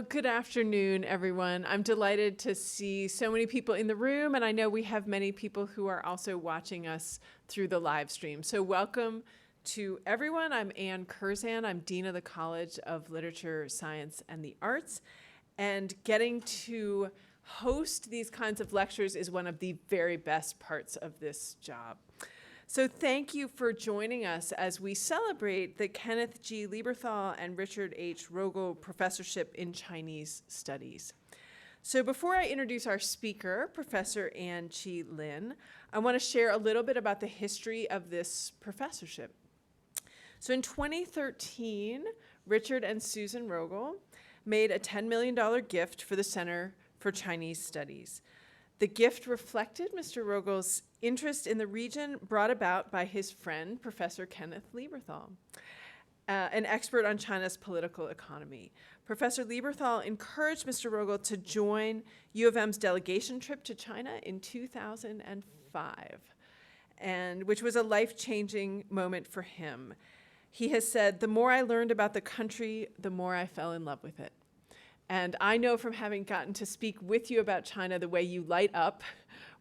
Good afternoon, everyone. I'm delighted to see so many people in the room, and I know we have many people who are also watching us through the live stream. So welcome to everyone. I'm Ann Curzan. I'm Dean of the College of Literature, Science, and the Arts. And getting to host these kinds of lectures is one of the very best parts of this job. So thank you for joining us as we celebrate the Kenneth G. Lieberthal and Richard H. Rogel Professorship in Chinese Studies. So before I introduce our speaker, Professor Ann Chih Lin, I want to share a little bit about the history of this professorship. So in 2013, Richard and Susan Rogel made a $10 million gift for the Center for Chinese Studies. The gift reflected Mr. Rogel's interest in the region brought about by his friend, Professor Kenneth Lieberthal, an expert on China's political economy. Professor Lieberthal encouraged Mr. Rogel to join U of M's delegation trip to China in 2005, which was a life-changing moment for him. He has said, "The more I learned about the country, the more I fell in love with it." And I know from having gotten to speak with you about China the way you light up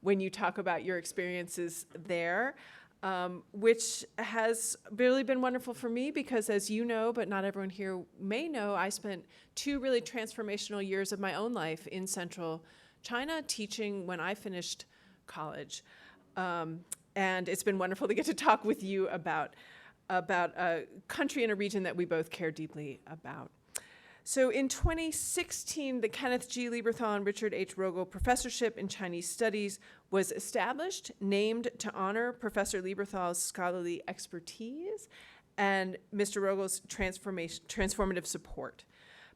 when you talk about your experiences there, which has really been wonderful for me because, as you know, but not everyone here may know, I spent 2 really transformational years of my own life in central China teaching when I finished college. And it's been wonderful to get to talk with you about a country and a region that we both care deeply about. So in 2016, the Kenneth G. Lieberthal and Richard H. Rogel Professorship in Chinese Studies was established, named to honor Professor Lieberthal's scholarly expertise and Mr. Rogel's transformative support.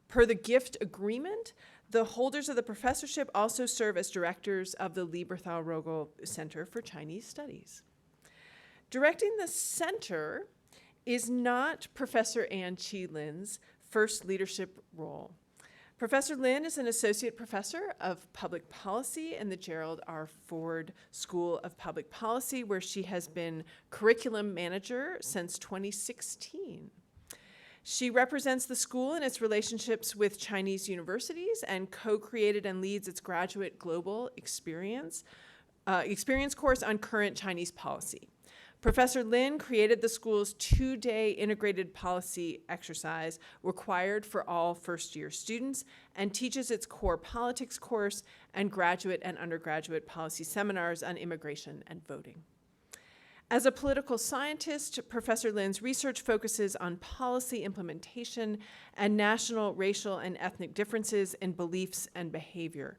Per the gift agreement, the holders of the professorship also serve as directors of the Lieberthal-Rogel Center for Chinese Studies. Directing the center is not Professor Ann Chih Lin's first leadership role. Professor Lin is an associate professor of public policy in the Gerald R. Ford School of Public Policy, where she has been curriculum manager since 2016. She represents the school in its relationships with Chinese universities and co-created and leads its graduate global experience course on current Chinese policy. Professor Lin created the school's 2-day integrated policy exercise required for all first-year students and teaches its core politics course and graduate and undergraduate policy seminars on immigration and voting. As a political scientist, Professor Lin's research focuses on policy implementation and national, racial, and ethnic differences in beliefs and behavior.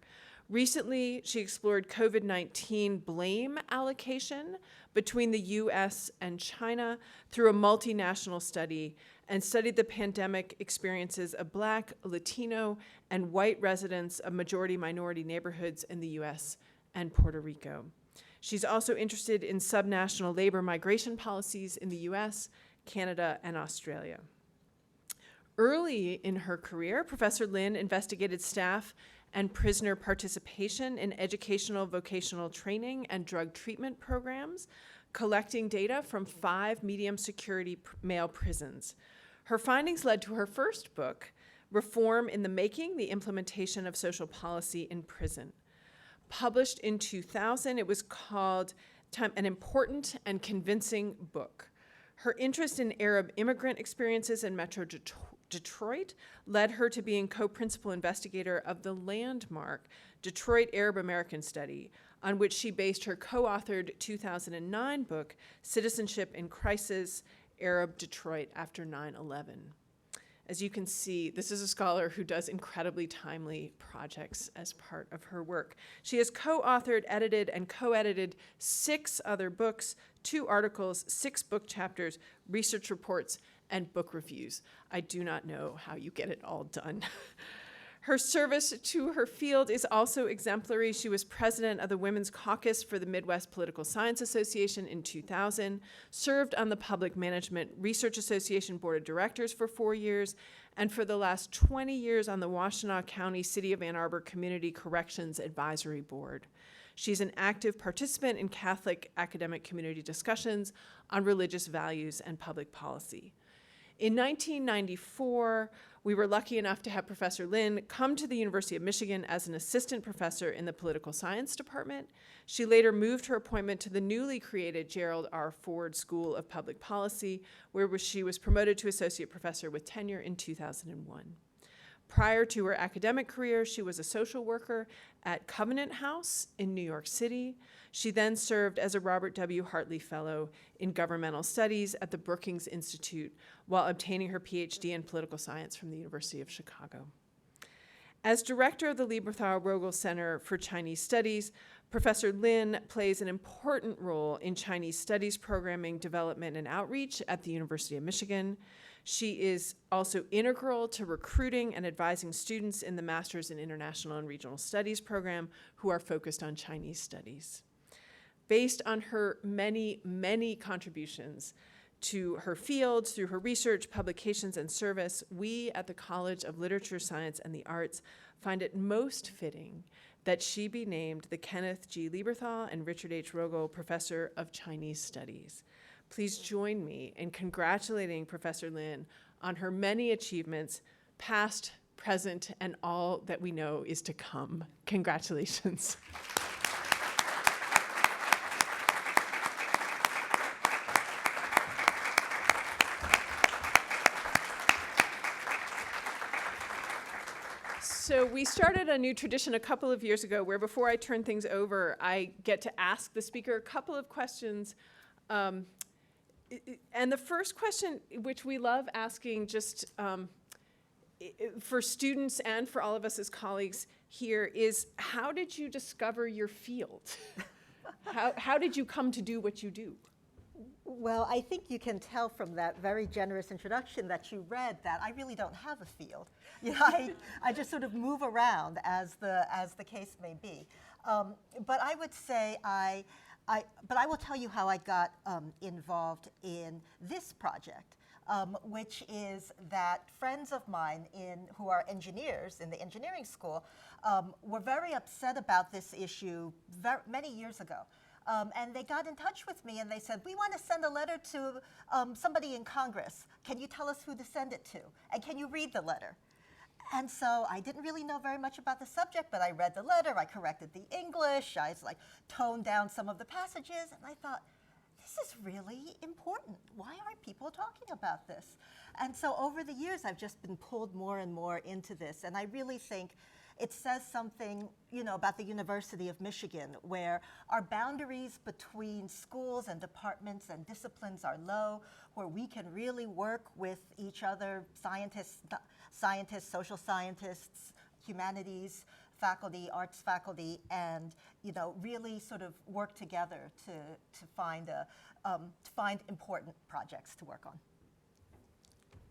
Recently, she explored COVID-19 blame allocation between the US and China through a multinational study and studied the pandemic experiences of Black, Latino, and white residents of majority-minority neighborhoods in the US and Puerto Rico. She's also interested in subnational labor migration policies in the US, Canada, and Australia. Early in her career, Professor Lin investigated staff and prisoner participation in educational vocational training and drug treatment programs, collecting data from 5 medium security male prisons. Her findings led to her first book, Reform in the Making, the Implementation of Social Policy in Prison. Published in 2000, it was called An Important and Convincing Book. Her interest in Arab immigrant experiences in Metro Detroit led her to being co-principal investigator of the landmark Detroit Arab American Study, on which she based her co-authored 2009 book, Citizenship in Crisis, Arab Detroit After 9/11. As you can see, this is a scholar who does incredibly timely projects as part of her work. She has co-authored, edited, and co-edited 6 other books, 2 articles, 6 book chapters, research reports, and book reviews. I do not know how you get it all done. Her service to her field is also exemplary. She was president of the Women's Caucus for the Midwest Political Science Association in 2000, served on the Public Management Research Association Board of Directors for 4 years, and for the last 20 years on the Washtenaw County City of Ann Arbor Community Corrections Advisory Board. She's an active participant in Catholic academic community discussions on religious values and public policy. In 1994, We were lucky enough to have Professor Lin come to the University of Michigan as an assistant professor in the political science department. She later moved her appointment to the newly created Gerald R. Ford School of Public Policy, where she was promoted to associate professor with tenure in 2001. Prior to her academic career, she was a social worker at Covenant House in New York City. She then served as a Robert W. Hartley Fellow in Governmental Studies at the Brookings Institute while obtaining her PhD in political science from the University of Chicago. As director of the Lieberthal-Rogel Center for Chinese Studies, Professor Lin plays an important role in Chinese studies programming, development, and outreach at the University of Michigan. She is also integral to recruiting and advising students in the Masters in International and Regional Studies program who are focused on Chinese studies. Based on her many, many contributions to her field through her research, publications, and service, we at the College of Literature, Science, and the Arts find it most fitting that she be named the Kenneth G. Lieberthal and Richard H. Rogel Professor of Chinese Studies. Please join me in congratulating Professor Lin on her many achievements, past, present, and all that we know is to come. Congratulations. So we started a new tradition a couple of years ago where before I turn things over, I get to ask the speaker a couple of questions. And the first question, which we love asking just for students and for all of us as colleagues here, is how did you discover your field? How did you come to do what you do? Well, I think you can tell from that very generous introduction that you read that I really don't have a field. You know, I just sort of move around as the case may be. But I would say but I will tell you how I got involved in this project, which is that friends of mine who are engineers in the engineering school were very upset about this issue many years ago. And they got in touch with me and they said, we want to send a letter to somebody in Congress. Can you tell us who to send it to? And can you read the letter? And so I didn't really know very much about the subject, but I read the letter, I corrected the English, I toned down some of the passages, and I thought, this is really important. Why aren't people talking about this? And so over the years, I've just been pulled more and more into this, and I really think it says something, about the University of Michigan, where our boundaries between schools and departments and disciplines are low, where we can really work with each other, scientists, social scientists, humanities faculty, arts faculty, and really sort of work together to find important projects to work on.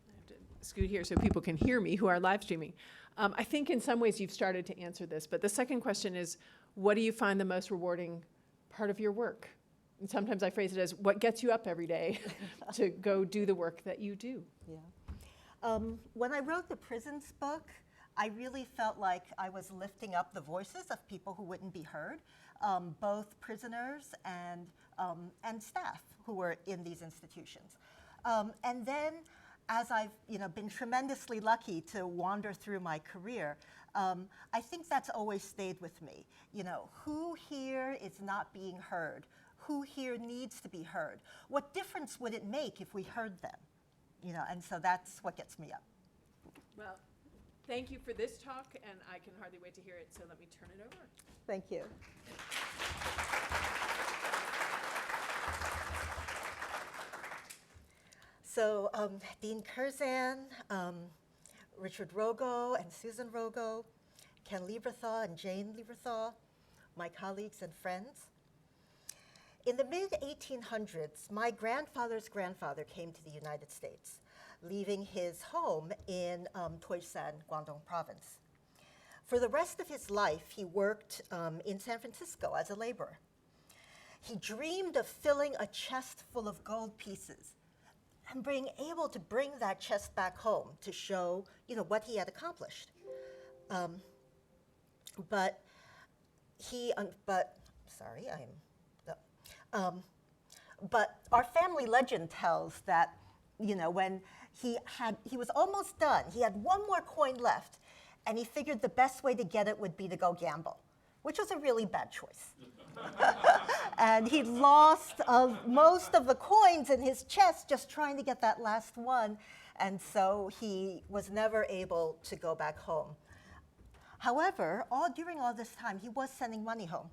I have to scoot here so people can hear me who are live streaming. I think in some ways you've started to answer this, but the second question is, what do you find the most rewarding part of your work? And sometimes I phrase it as, what gets you up every day to go do the work that you do? Yeah. When I wrote the prisons book, I really felt like I was lifting up the voices of people who wouldn't be heard, both prisoners and staff who were in these institutions. And then, as I've been tremendously lucky to wander through my career, I think that's always stayed with me. Who here is not being heard? Who here needs to be heard? What difference would it make if we heard them? And so that's what gets me up. Well, thank you for this talk, and I can hardly wait to hear it, so let me turn it over. Thank you. So Dean Curzan, Richard Rogel and Susan Rogel, Ken Lieberthal and Jane Lieberthal, my colleagues and friends. In the mid-1800s, my grandfather's grandfather came to the United States, leaving his home in Toisan, Guangdong Province. For the rest of his life, he worked in San Francisco as a laborer. He dreamed of filling a chest full of gold pieces and being able to bring that chest back home to show, what he had accomplished. But our family legend tells that, when he was almost done. He had one more coin left, and he figured the best way to get it would be to go gamble, which was a really bad choice. And he lost most of the coins in his chest just trying to get that last one, and so he was never able to go back home. However, during all this time, he was sending money home.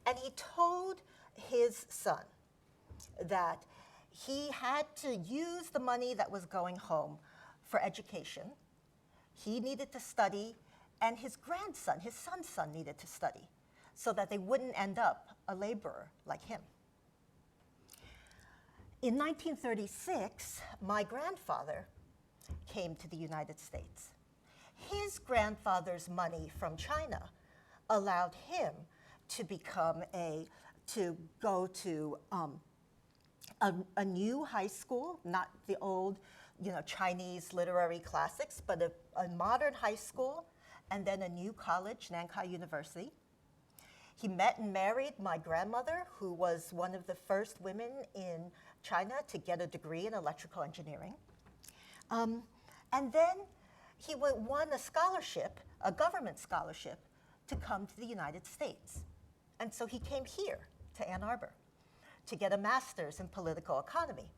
And he told his son that he had to use the money that was going home for education. He needed to study, and his grandson, his son's son, needed to study so that they wouldn't end up a laborer like him. In 1936, my grandfather came to the United States. His grandfather's money from China allowed him to go to a new high school, not the old, Chinese literary classics, but a modern high school, and then a new college, Nankai University. He met and married my grandmother, who was one of the first women in China to get a degree in electrical engineering. And then he won a scholarship, a government scholarship, to come to the United States. And so he came here to Ann Arbor to get a master's in political economy.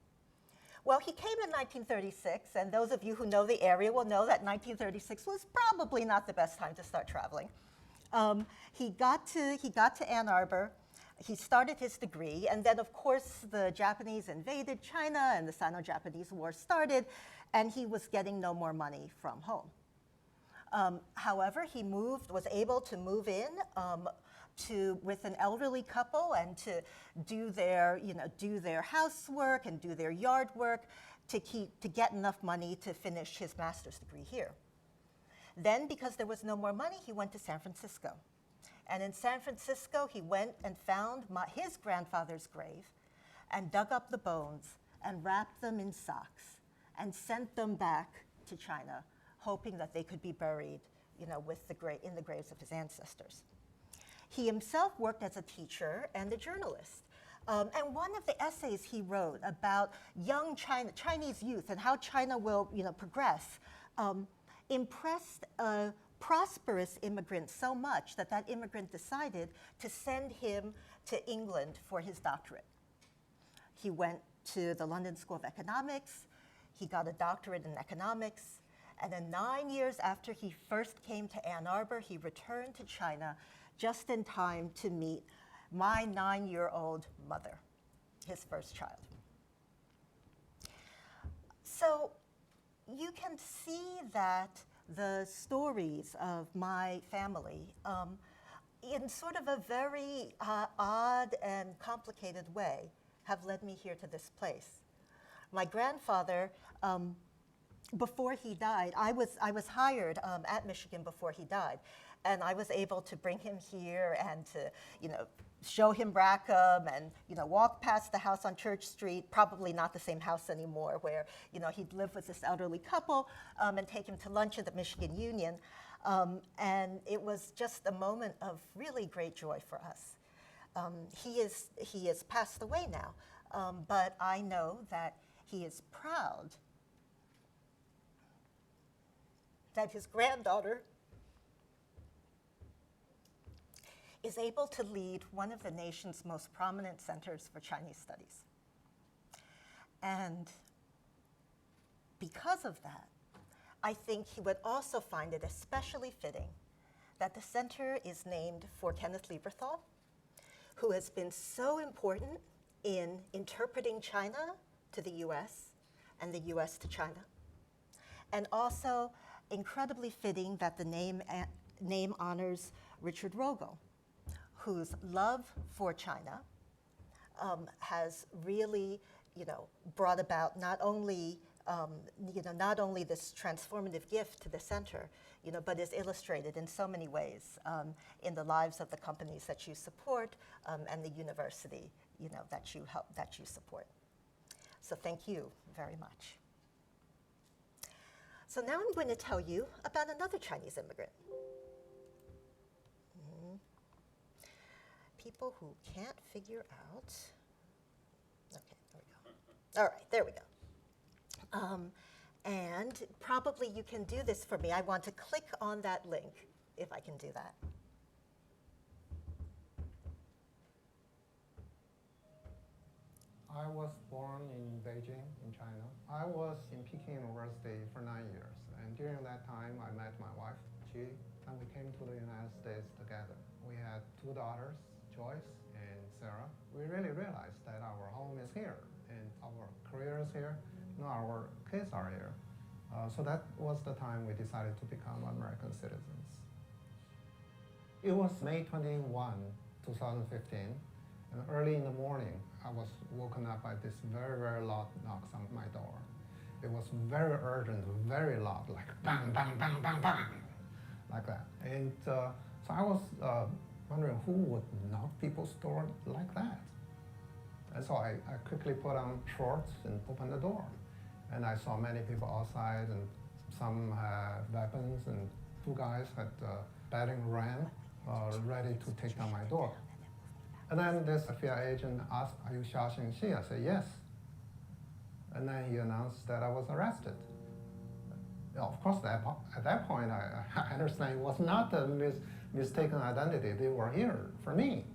Well, he came in 1936, and those of you who know the area will know that 1936 was probably not the best time to start traveling. He got to Ann Arbor, he started his degree, and then of course the Japanese invaded China and the Sino-Japanese War started, and he was getting no more money from home. However, he was able to move in with an elderly couple and to do their housework and do their yard work to get enough money to finish his master's degree here. Then, because there was no more money, he went to San Francisco. And in San Francisco, he went and found his grandfather's grave and dug up the bones and wrapped them in socks and sent them back to China, hoping that they could be buried, in the graves of his ancestors. He himself worked as a teacher and a journalist. And one of the essays he wrote about young Chinese youth and how China will, progress, impressed a prosperous immigrant so much that that immigrant decided to send him to England for his doctorate. He went to the London School of Economics. He got a doctorate in economics. And then 9 years after he first came to Ann Arbor, he returned to China just in time to meet my 9-year-old mother, his first child. So you can see that the stories of my family, in sort of a very odd and complicated way, have led me here to this place. My grandfather, before he died, I was hired at Michigan before he died, and I was able to bring him here and to, show him Rackham and, walk past the house on Church Street, probably not the same house anymore, where, he'd live with this elderly couple, and take him to lunch at the Michigan Union. And it was just a moment of really great joy for us. He is passed away now, but I know that he is proud that his granddaughter is able to lead one of the nation's most prominent centers for Chinese studies. And because of that, I think he would also find it especially fitting that the center is named for Kenneth Lieberthal, who has been so important in interpreting China to the US and the US to China. And also incredibly fitting that the name honors Richard Rogel, whose love for China has really, brought about not only this transformative gift to the center, but is illustrated in so many ways in the lives of the companies that you support and the university, that you support. So thank you very much. So now I'm going to tell you about another Chinese immigrant. People who can't figure out, okay, there we go. All right, there we go. And probably you can do this for me. I want to click on that link, if I can do that. I was born in Beijing, in China. I was in Peking University for 9 years. And during that time, I met my wife, Chih, and we came to the United States together. We had 2 daughters, Joyce and Sarah. We really realized that our home is here, and our career is here, and our kids are here. So that was the time we decided to become American citizens. It was May 21, 2015, and early in the morning, I was woken up by this very, very loud knocks on my door. It was very urgent, very loud, like bang, bang, bang, bang, bang, like that. And so I was wondering who would knock people's door like that. And so I quickly put on shorts and opened the door. And I saw many people outside, and some had weapons, and 2 guys had battering ram ready to take down my door. And then this FBI agent asked, "Are you Xiaoxing Xi?" I said, "Yes." And then he announced that I was arrested. Of course, at that point, I understand it was not a mistaken identity. They were here for me.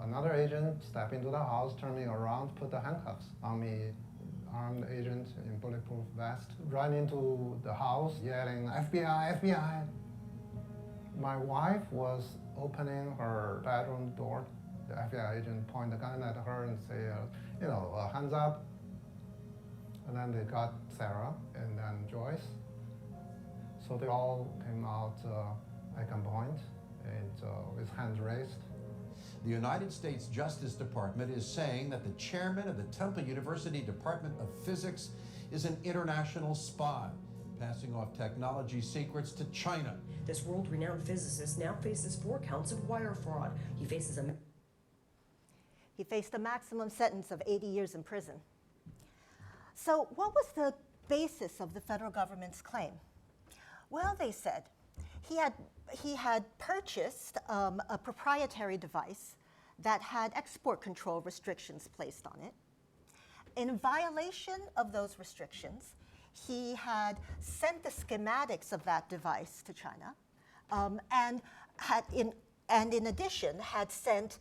Another agent stepped into the house, turned me around, put the handcuffs on me. Armed agent in bulletproof vest ran into the house yelling, "FBI, FBI." My wife was opening her bedroom door. The FBI agent pointed a gun at her and say, "Hands up." And then they got Sarah and then Joyce. So they all came out at gunpoint and with hands raised. The United States Justice Department is saying that the chairman of the Temple University Department of Physics is an international spy, passing off technology secrets to China. This world-renowned physicist now faces 4 counts of wire fraud. He faced a maximum sentence of 80 years in prison. So what was the basis of the federal government's claim? Well, they said he had purchased a proprietary device that had export control restrictions placed on it. In violation of those restrictions, he had sent the schematics of that device to China, and in addition had sent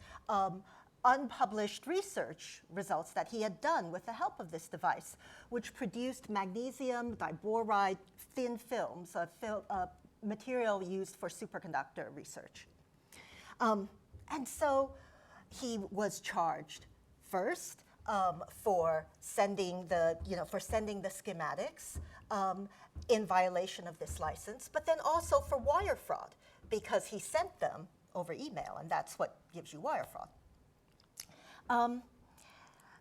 unpublished research results that he had done with the help of this device, which produced magnesium diboride thin films, a material used for superconductor research. And so he was charged first for sending the schematics in violation of this license, but then also for wire fraud because he sent them over email, and that's what gives you wire fraud.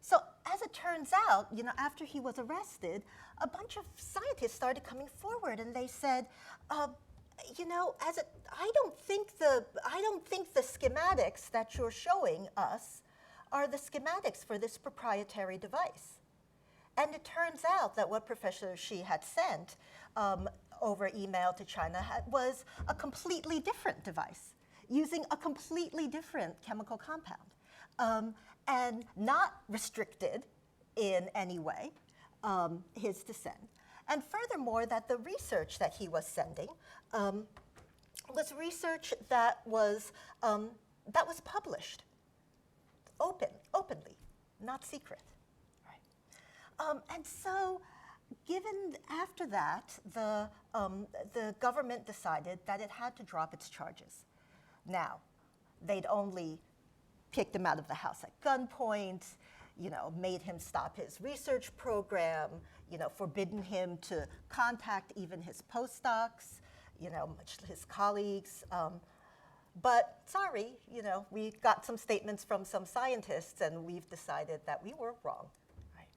So as it turns out, after he was arrested, a bunch of scientists started coming forward, and they said, I don't think the schematics that you're showing us are the schematics for this proprietary device. And it turns out that what Professor Chih had sent over email to China was a completely different device, using a completely different chemical compound, and not restricted in any way, his descent. And furthermore, that the research that he was sending was research that was published openly, not secret. Right. And so, after that, the government decided that it had to drop its charges. Now, they'd only kicked him out of the house at gunpoint, made him stop his research program, forbidden him to contact even his postdocs, his colleagues. But sorry, we got some statements from some scientists, and we've decided that we were wrong. Right.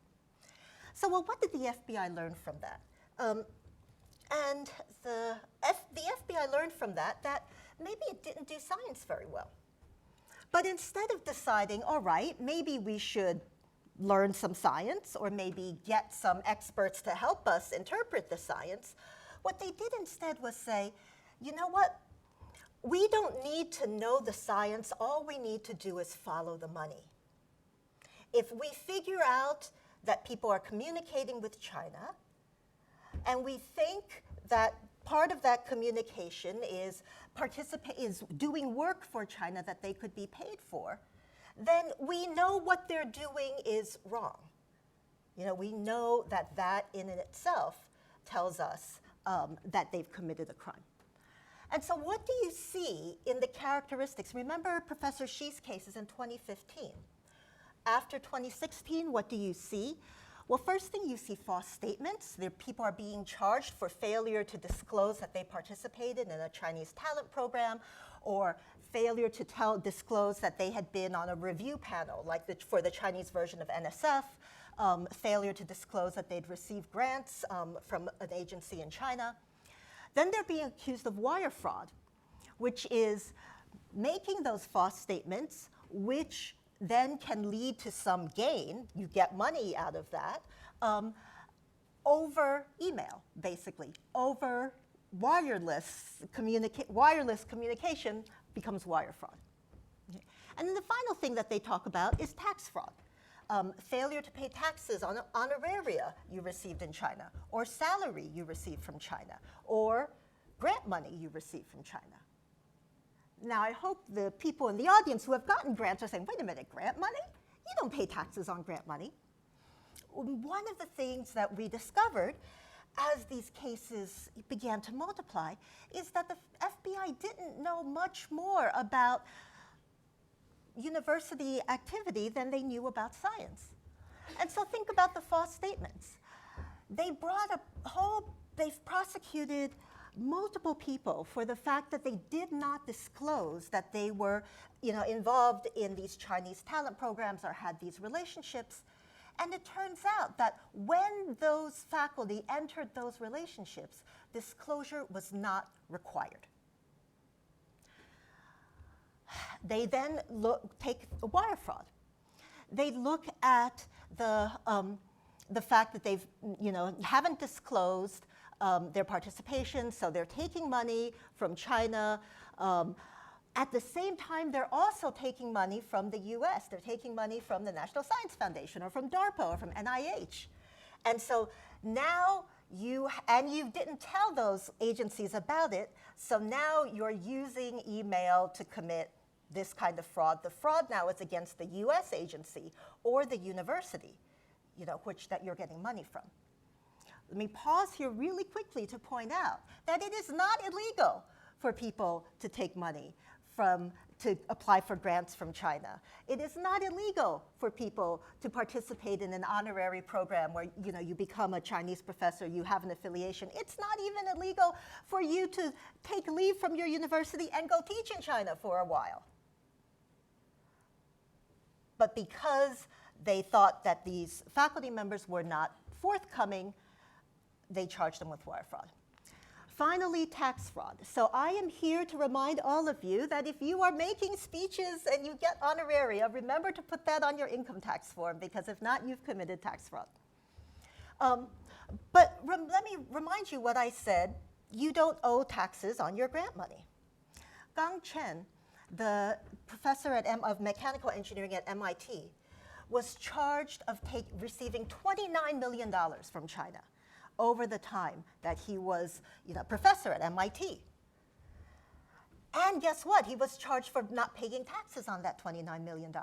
So, well, what did the FBI learn from that? And the FBI learned from that maybe it didn't do science very well. But instead of deciding, all right, maybe we should learn some science, or maybe get some experts to help us interpret the science, what they did instead was say, you know what? We don't need to know the science. All we need to do is follow the money. If we figure out that people are communicating with China, and we think that part of that communication is doing work for China that they could be paid for, then we know what they're doing is wrong. We know that that in itself tells us that they've committed a crime. And so what do you see in the characteristics? Remember Professor Chih's cases in 2015. After 2016, what do you see? Well, first thing, you see false statements. People are being charged for failure to disclose that they participated in a Chinese talent program, or failure to disclose that they had been on a review panel, like for the Chinese version of NSF, failure to disclose that they'd received grants from an agency in China. Then they're being accused of wire fraud, which is making those false statements, which then can lead to some gain. You get money out of that over email, basically. Over wireless communication becomes wire fraud. Okay. And then the final thing that they talk about is tax fraud. Failure to pay taxes on honoraria you received in China, or salary you received from China, or grant money you received from China. Now, I hope the people in the audience who have gotten grants are saying, wait a minute, grant money? You don't pay taxes on grant money. One of the things that we discovered as these cases began to multiply is that the FBI didn't know much more about university activity than they knew about science. And so think about the false statements. They've prosecuted multiple people for the fact that they did not disclose that they were involved in these Chinese talent programs or had these relationships. And it turns out that when those faculty entered those relationships, disclosure was not required. They then take wire fraud. They look at the fact that they've haven't disclosed their participation, so they're taking money from China. At the same time, they're also taking money from the US. They're taking money from the National Science Foundation or from DARPA or from NIH. And so now you didn't tell those agencies about it, so now you're using email to commit this kind of fraud. The fraud now is against the US agency or the university, that you're getting money from. Let me pause here really quickly to point out that it is not illegal for people to take money to apply for grants from China. It is not illegal for people to participate in an honorary program where you become a Chinese professor, you have an affiliation. It's not even illegal for you to take leave from your university and go teach in China for a while. But because they thought that these faculty members were not forthcoming, they charged them with wire fraud. Finally, tax fraud. So I am here to remind all of you that if you are making speeches and you get honoraria, remember to put that on your income tax form, because if not, you've committed tax fraud. But let me remind you what I said. You don't owe taxes on your grant money. Gang Chen, the professor of mechanical engineering at MIT, was charged of receiving $29 million from China over the time that he was professor at MIT. And guess what? He was charged for not paying taxes on that $29 million.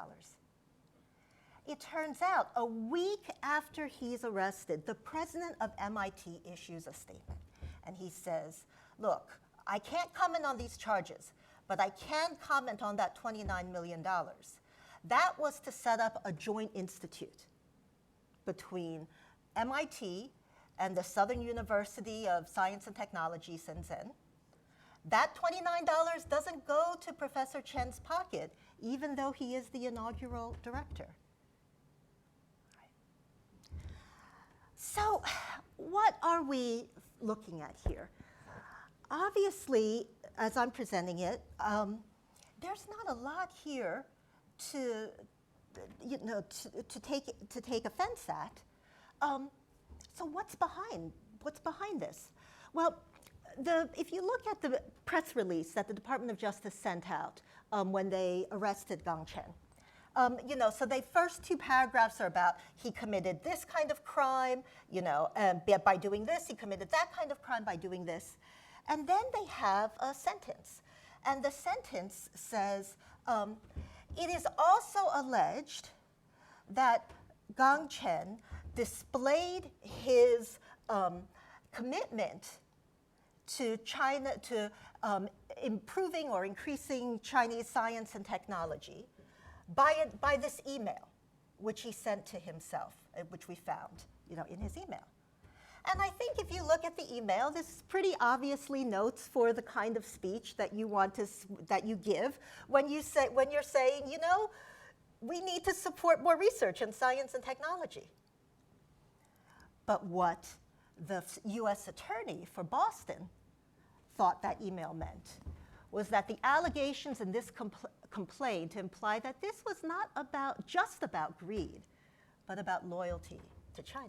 It turns out, a week after he's arrested, the president of MIT issues a statement. And he says, look, I can't comment on these charges, but I can comment on that $29 million. That was to set up a joint institute between MIT and the Southern University of Science and Technology, Shenzhen. That $29 doesn't go to Professor Chen's pocket, even though he is the inaugural director. So what are we looking at here? Obviously, as I'm presenting it, there's not a lot here to take offense at. So what's behind this? Well, if you look at the press release that the Department of Justice sent out when they arrested Gang Chen, So the first two paragraphs are about he committed this kind of crime, by doing this, he committed that kind of crime by doing this. And then they have a sentence. And the sentence says, it is also alleged that Gang Chen displayed his commitment to China, to improving or increasing Chinese science and technology by this email, which he sent to himself, which we found, in his email. And I think if you look at the email, this is pretty obviously notes for the kind of speech that you that you give when you're saying, we need to support more research in science and technology. But what the U.S. attorney for Boston thought that email meant was that the allegations in this complaint imply that this was not just about greed, but about loyalty to China.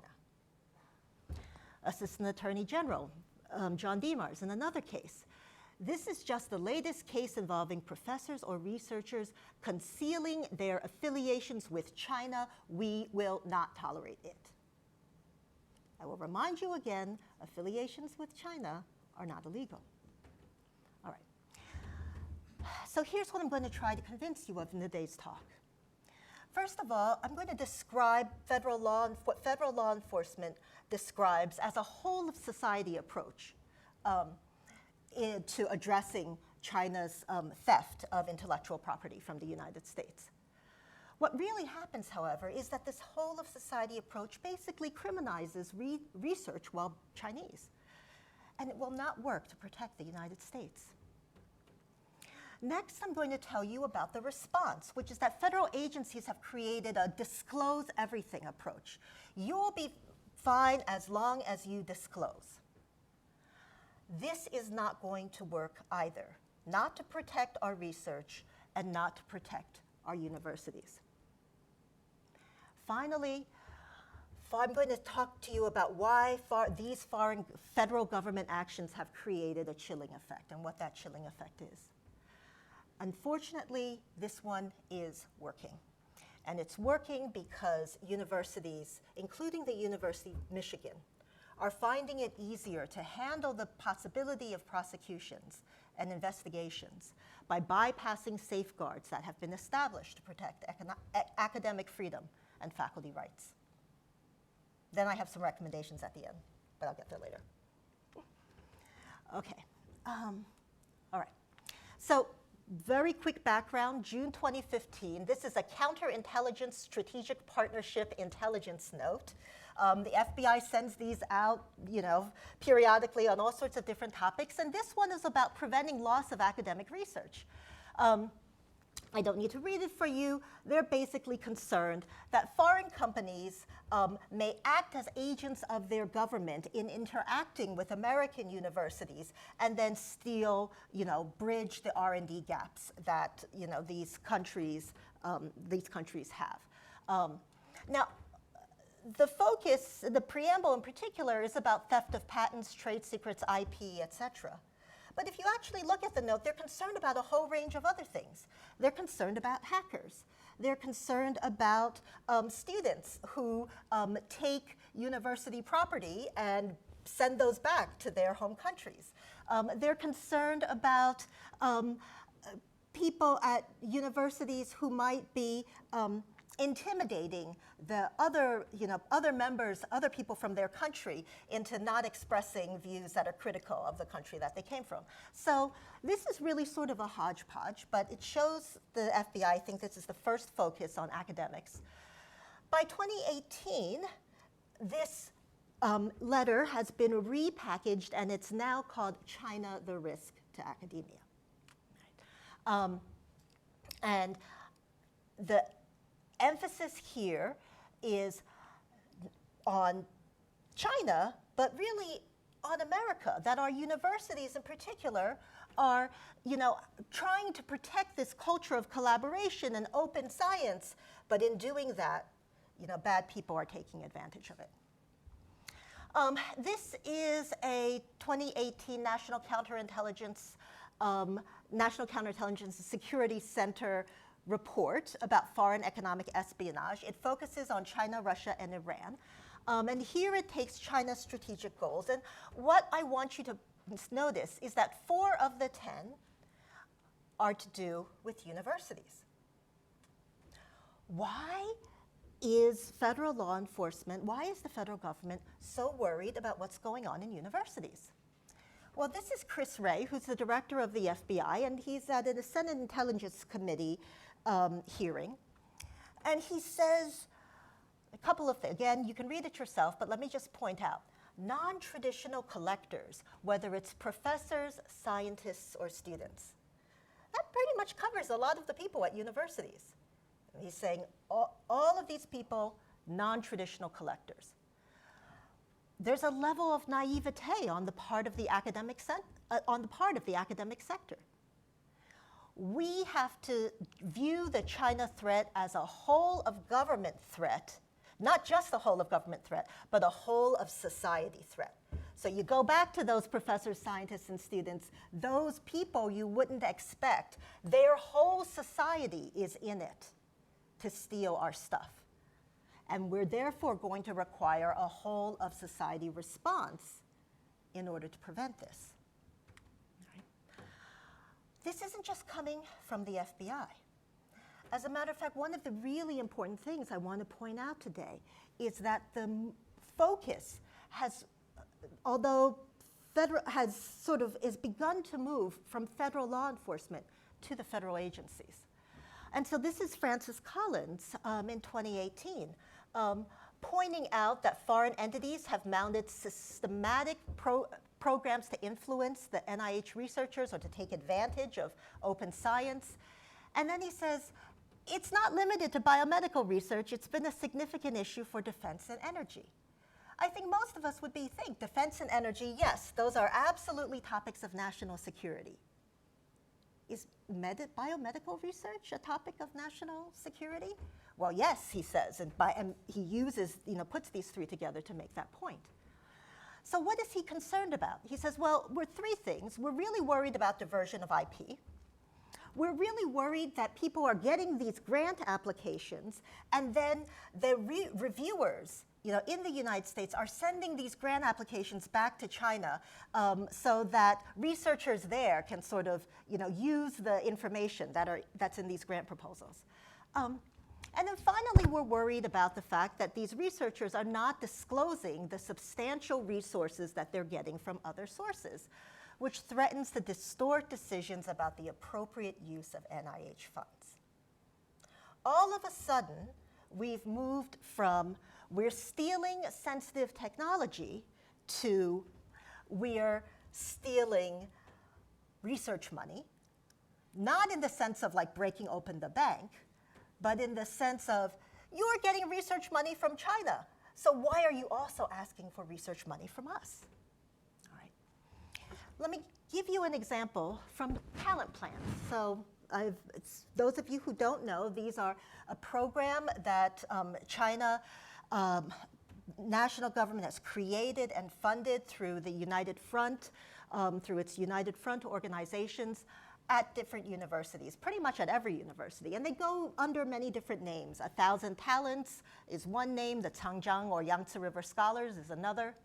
Assistant Attorney General John Demars in another case. This is just the latest case involving professors or researchers concealing their affiliations with China. We will not tolerate it. I will remind you again, affiliations with China are not illegal. All right. So here's what I'm going to try to convince you of in today's talk. First of all, I'm going to describe what federal law enforcement describes as a whole of society approach to addressing China's theft of intellectual property from the United States. What really happens, however, is that this whole of society approach basically criminalizes research while Chinese, and it will not work to protect the United States. Next, I'm going to tell you about the response, which is that federal agencies have created a disclose everything approach. You'll be fine as long as you disclose. This is not going to work either, not to protect our research and not to protect our universities. Finally, I'm going to talk to you about why these foreign federal government actions have created a chilling effect and what that chilling effect is. Unfortunately, this one is working. And it's working because universities, including the University of Michigan, are finding it easier to handle the possibility of prosecutions and investigations by bypassing safeguards that have been established to protect academic freedom and faculty rights. Then I have some recommendations at the end, but I'll get there later. Okay, all right. So very quick background, June 2015, this is a counterintelligence strategic partnership intelligence note. The FBI sends these out, periodically on all sorts of different topics, and this one is about preventing loss of academic research. I don't need to read it for you. They're basically concerned that foreign companies may act as agents of their government in interacting with American universities and then bridge the R&D gaps that these countries have. Now, the focus, the preamble in particular, is about theft of patents, trade secrets, IP, etc. But if you actually look at the note, they're concerned about a whole range of other things. They're concerned about hackers. They're concerned about students who take university property and send those back to their home countries. They're concerned about people at universities who might be intimidating the other people from their country into not expressing views that are critical of the country that they came from. So this is really sort of a hodgepodge, but it shows the FBI, I think this is the first focus on academics. By 2018, this letter has been repackaged, and it's now called China, the Risk to Academia. And the emphasis here is on China, but really on America, that our universities in particular are trying to protect this culture of collaboration and open science, but in doing that, bad people are taking advantage of it. This is a 2018 National Counterintelligence Security Center report about foreign economic espionage. It focuses on China, Russia, and Iran. And here it takes China's strategic goals. And what I want you to notice is that 4 of the 10 are to do with universities. Why is federal law enforcement, why is the federal government so worried about what's going on in universities? Well, this is Chris Wray, who's the director of the FBI, and he's at a Senate Intelligence Committee hearing. And he says a couple of things. Again, you can read it yourself, but let me just point out. Non-traditional collectors, whether it's professors, scientists, or students, that pretty much covers a lot of the people at universities. He's saying all of these people, non-traditional collectors. There's a level of naivete on the part of the academic sector. We have to view the China threat as a whole of government threat, not just a whole of government threat, but a whole of society threat. So you go back to those professors, scientists, and students, those people you wouldn't expect, their whole society is in it to steal our stuff. And we're therefore going to require a whole of society response in order to prevent this. Right. This isn't just coming from the FBI. As a matter of fact, one of the really important things I want to point out today is that the focus has, although has begun to move from federal law enforcement to the federal agencies. And so this is Francis Collins in 2018, pointing out that foreign entities have mounted systematic programs to influence the NIH researchers or to take advantage of open science. And then he says, it's not limited to biomedical research. It's been a significant issue for defense and energy. I think most of us would think defense and energy, yes, those are absolutely topics of national security. Is biomedical research a topic of national security? Well, yes, he says, and he uses, puts these 3 together to make that point. So what is he concerned about? He says, well, we're 3 things. We're really worried about diversion of IP. We're really worried that people are getting these grant applications, and then the reviewers, in the United States are sending these grant applications back to China so that researchers there can sort of, use the information that's in these grant proposals. And then finally, we're worried about the fact that these researchers are not disclosing the substantial resources that they're getting from other sources, which threatens to distort decisions about the appropriate use of NIH funds. All of a sudden, we've moved from we're stealing sensitive technology to we're stealing research money, not in the sense of like breaking open the bank, but in the sense of you're getting research money from China, so why are you also asking for research money from us? All right. Let me give you an example from talent plans. So those of you who don't know, these are a program that China national government has created and funded through the United Front, through its United Front organizations at different universities, pretty much at every university. And they go under many different names. 1,000 Talents is one name, the Changjiang or Yangtze River Scholars is another.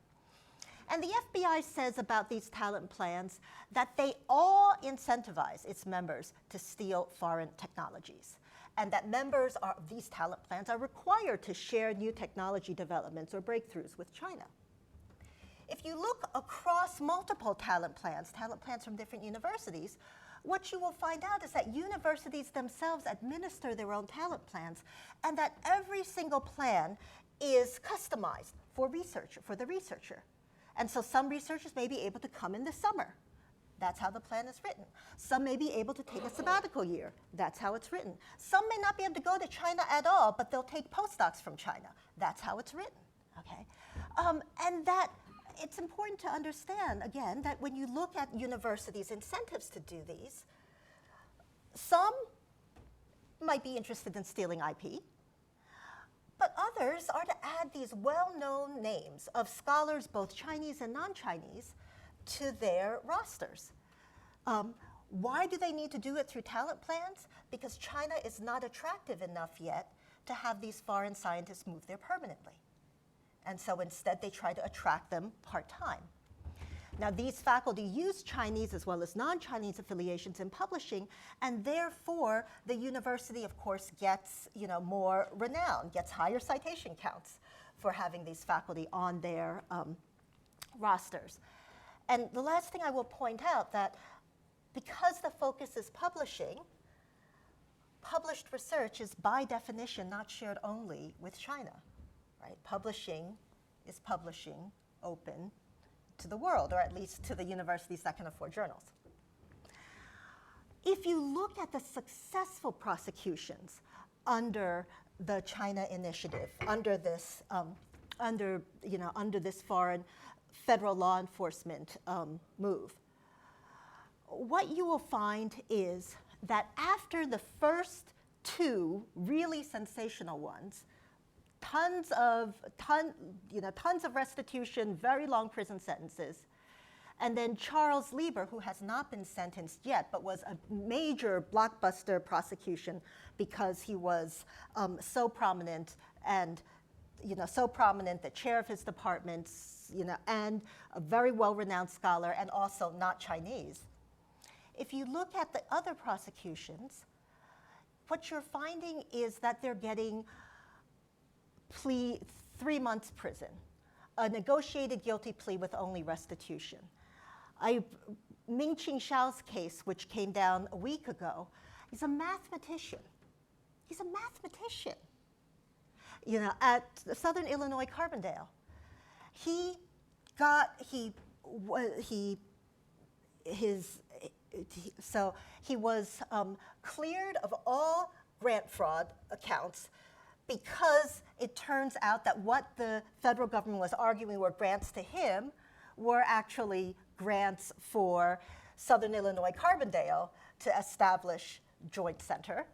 And the FBI says about these talent plans that they all incentivize its members to steal foreign technologies, and that members of these talent plans are required to share new technology developments or breakthroughs with China. If you look across multiple talent plans from different universities, what you will find out is that universities themselves administer their own talent plans, and that every single plan is customized for the researcher. And so some researchers may be able to come in the summer. That's how the plan is written. Some may be able to take a sabbatical year. That's how it's written. Some may not be able to go to China at all, but they'll take postdocs from China. That's how it's written, okay? And that it's important to understand, again, that when you look at universities' incentives to do these, some might be interested in stealing IP, but others are to add these well-known names of scholars, both Chinese and non-Chinese, to their rosters. Why do they need to do it through talent plans? Because China is not attractive enough yet to have these foreign scientists move there permanently. And so instead, they try to attract them part-time. Now, these faculty use Chinese as well as non-Chinese affiliations in publishing, and therefore, the university, of course, gets more renown, gets higher citation counts for having these faculty on their rosters. And the last thing I will point out that because the focus is publishing, published research is by definition not shared only with China, right? Publishing is publishing open to the world, or at least to the universities that can afford journals. If you look at the successful prosecutions under the China initiative, under this foreign federal law enforcement move, what you will find is that after the first two really sensational ones, tons of restitution, very long prison sentences, and then Charles Lieber, who has not been sentenced yet, but was a major blockbuster prosecution because he was so prominent and the chair of his department, and a very well-renowned scholar, and also not Chinese. If you look at the other prosecutions, what you're finding is that they're getting 3 months prison, a negotiated guilty plea with only restitution. Ming-Ching Xiao's case, which came down a week ago, is a mathematician. He's a mathematician, at Southern Illinois Carbondale. So he was cleared of all grant fraud accounts because it turns out that what the federal government was arguing were grants to him were actually grants for Southern Illinois Carbondale to establish Joint Center.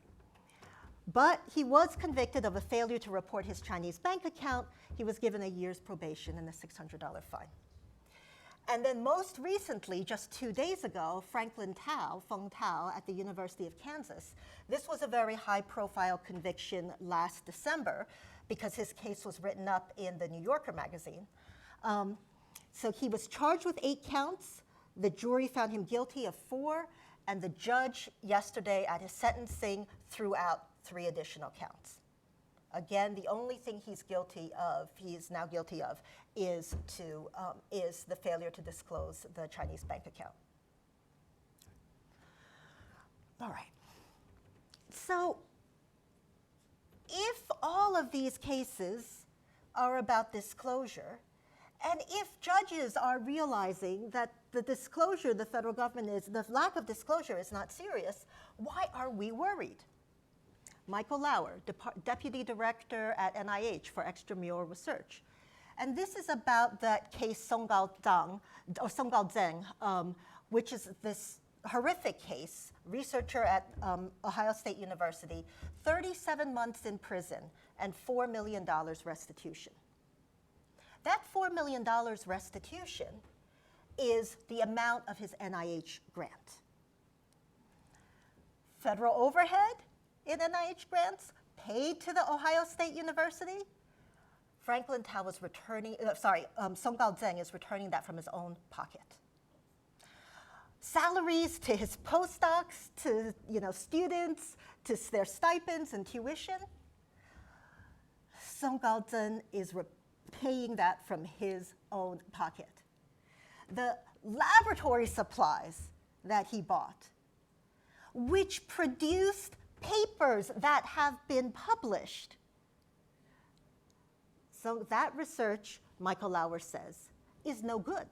But he was convicted of a failure to report his Chinese bank account. He was given a year's probation and a $600 fine. And then most recently, just 2 days ago, Feng Tao, at the University of Kansas. This was a very high-profile conviction last December because his case was written up in the New Yorker magazine. So he was charged with 8 counts. The jury found him guilty of 4, and the judge yesterday at his sentencing threw out 3 additional counts. Again, the only thing he's now guilty of, is the failure to disclose the Chinese bank account. All right. So if all of these cases are about disclosure, and if judges are realizing that the disclosure the federal government the lack of disclosure is not serious, why are we worried? Michael Lauer, Deputy Director at NIH for Extramural Research. And this is about that case Songgao Zheng, which is this horrific case, researcher at Ohio State University, 37 months in prison and $4 million restitution. That $4 million restitution is the amount of his NIH grant. Federal overhead in NIH grants paid to the Ohio State University. Songgao Zheng is returning that from his own pocket. Salaries to his postdocs, to students, to their stipends and tuition. Songgao Zheng is paying that from his own pocket. The laboratory supplies that he bought, which produced papers that have been published. So that research, Michael Lauer says, is no good.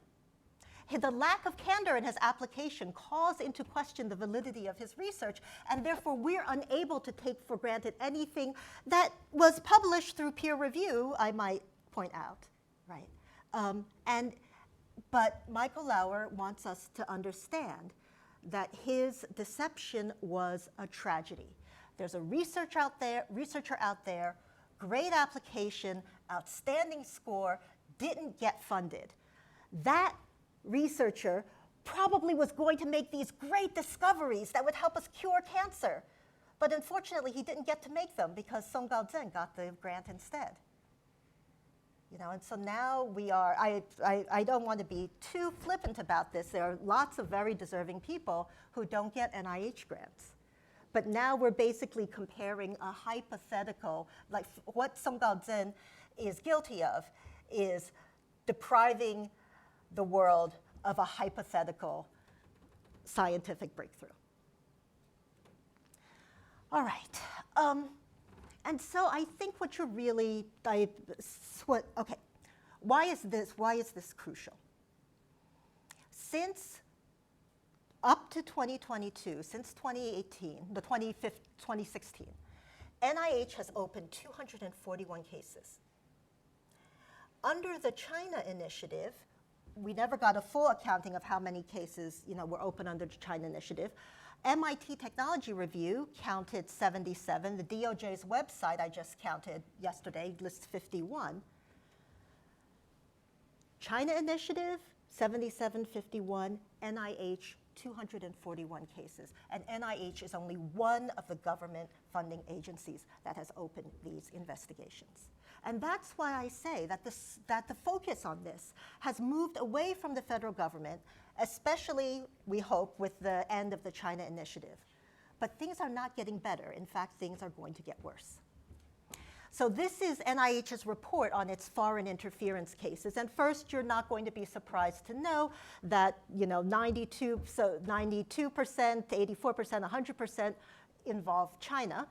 The lack of candor in his application calls into question the validity of his research, and therefore we're unable to take for granted anything that was published through peer review, I might point out, right? But Michael Lauer wants us to understand that his deception was a tragedy. There's a researcher out there, great application, outstanding score, didn't get funded. That researcher probably was going to make these great discoveries that would help us cure cancer. But unfortunately, he didn't get to make them because Song Gaozhen got the grant instead. You know, and so now we are, I don't want to be too flippant about this. There are lots of very deserving people who don't get NIH grants. But now we're basically comparing a hypothetical, like what Song Gaozhen is guilty of is depriving the world of a hypothetical scientific breakthrough. All right. And so I think what you're really, okay, why is this crucial? Since up to 2022, since 2018, 2016, NIH has opened 241 cases. Under the China initiative, we never got a full accounting of how many cases, you know, were open under the China initiative. MIT Technology Review counted 77. The DOJ's website I just counted yesterday lists 51. China initiative, 77, 51. NIH, 241 cases. And NIH is only one of the government funding agencies that has opened these investigations. And that's why I say that, that the focus on this has moved away from the federal government, especially, we hope, with the end of the China initiative. But things are not getting better. In fact, things are going to get worse. So this is NIH's report on its foreign interference cases. And first, you're not going to be surprised to know that 92%, 84%, 100% involve China.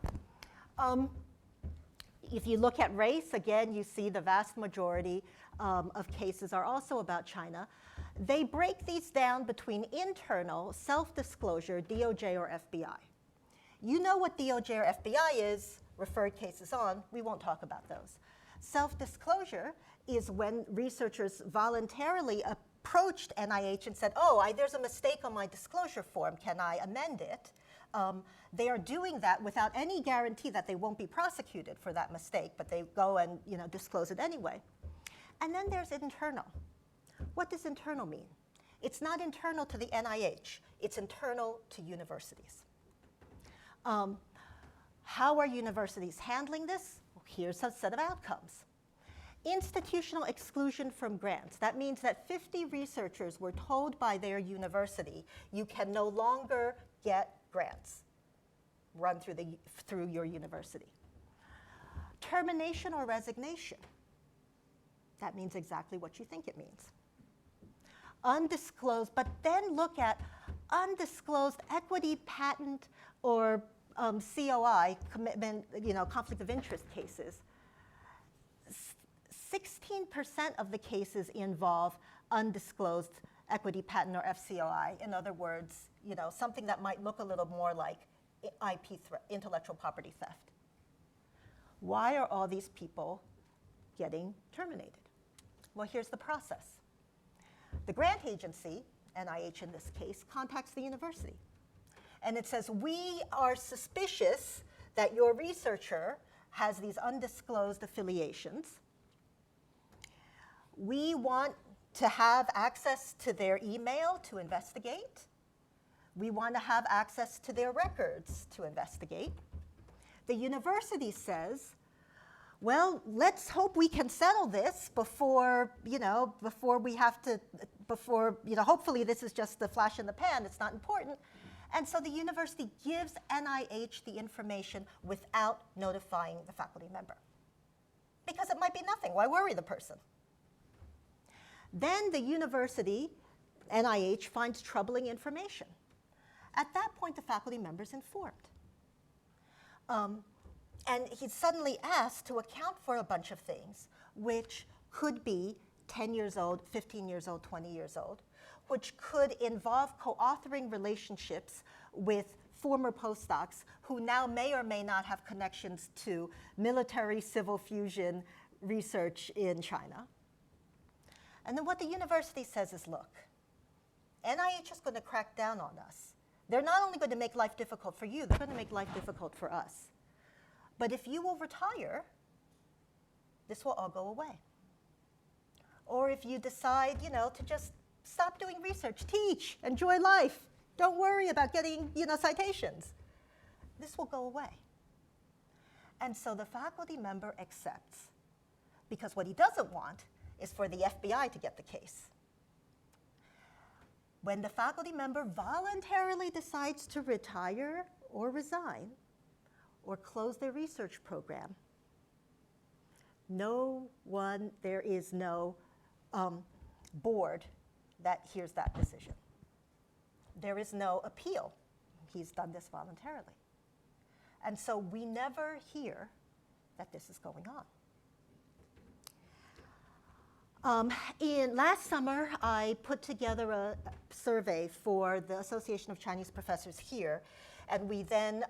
If you look at race, again, you see the vast majority of cases are also about China. They break these down between internal, self-disclosure, DOJ or FBI. You know what DOJ or FBI is, referred cases on, we won't talk about those. Self-disclosure is when researchers voluntarily approached NIH and said, oh, there's a mistake on my disclosure form, can I amend it? They are doing that without any guarantee that they won't be prosecuted for that mistake, but they go and disclose it anyway. And then there's internal. What does internal mean? It's not internal to the NIH, it's internal to universities. How are universities handling this? Well, here's a set of outcomes. Institutional exclusion from grants. That means that 50 researchers were told by their university, you can no longer get grants run through your university. Termination or resignation. That means exactly what you think it means. Undisclosed, but then look at undisclosed equity, patent, or COI, commitment, conflict of interest cases. 16% of the cases involve undisclosed equity, patent, or FCOI. In other words, something that might look a little more like IP intellectual property theft. Why are all these people getting terminated? Well, here's the process. The grant agency, NIH in this case, contacts the university. And it says, we are suspicious that your researcher has these undisclosed affiliations. We want to have access to their email to investigate. We want to have access to their records to investigate. The university says, well, let's hope we can settle this before we have to, hopefully this is just the flash in the pan, it's not important. And so the university gives NIH the information without notifying the faculty member. Because it might be nothing, why worry the person? Then the university, NIH, finds troubling information. At that point, the faculty member is informed. And he's suddenly asked to account for a bunch of things, which could be 10 years old, 15 years old, 20 years old, which could involve co-authoring relationships with former postdocs who now may or may not have connections to military civil fusion research in China. And then what the university says is, look, NIH is going to crack down on us. They're not only going to make life difficult for you, they're going to make life difficult for us. But if you will retire, this will all go away. Or if you decide, to just stop doing research, teach, enjoy life. Don't worry about getting, citations. This will go away. And so the faculty member accepts, because what he doesn't want is for the FBI to get the case. When the faculty member voluntarily decides to retire or resign or close their research program, there is no board that hears that decision. There is no appeal. He's done this voluntarily. And so we never hear that this is going on. Last summer, I put together a survey for the Association of Chinese Professors here, and we then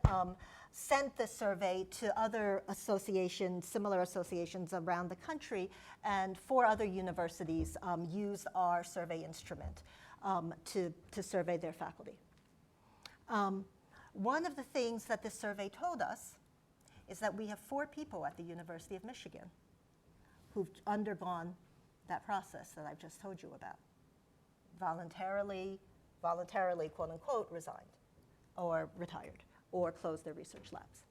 sent the survey to other associations, similar associations around the country, and 4 other universities used our survey instrument to survey their faculty. One of the things that this survey told us is that we have 4 people at the University of Michigan who've undergone that process that I've just told you about. Voluntarily, quote unquote, resigned or retired or closed their research labs.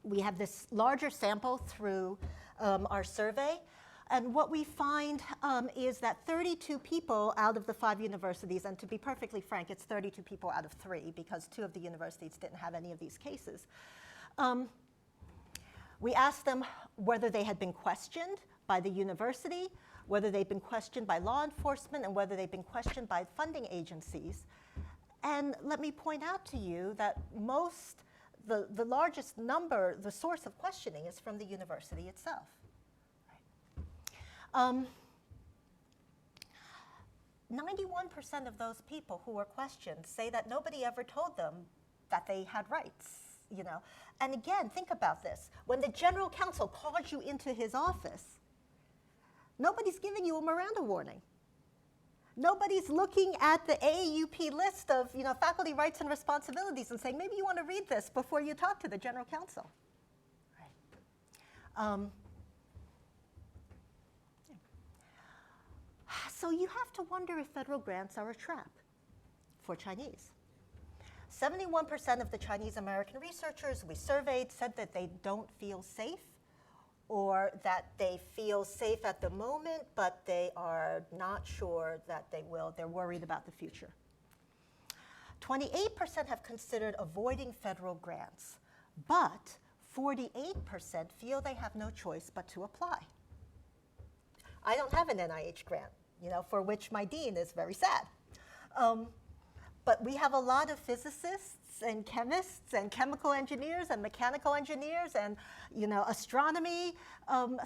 We have this larger sample through our survey. And what we find is that 32 people out of the 5 universities, and to be perfectly frank, it's 32 people out of 3 because 2 of the universities didn't have any of these cases. We asked them whether they had been questioned by the university, whether they've been questioned by law enforcement, and whether they've been questioned by funding agencies. And let me point out to you that the largest number, the source of questioning is from the university itself. 91% of those people who were questioned say that nobody ever told them that they had rights, And again, think about this. When the general counsel calls you into his office, nobody's giving you a Miranda warning. Nobody's looking at the AAUP list of faculty rights and responsibilities and saying, maybe you want to read this before you talk to the general counsel. Right. So you have to wonder if federal grants are a trap for Chinese. 71% of the Chinese American researchers we surveyed said that they don't feel safe, or that they feel safe at the moment, but they are not sure that they will. They're worried about the future. 28% have considered avoiding federal grants, but 48% feel they have no choice but to apply. I don't have an NIH grant, for which my dean is very sad. But we have a lot of physicists and chemists and chemical engineers and mechanical engineers and astronomy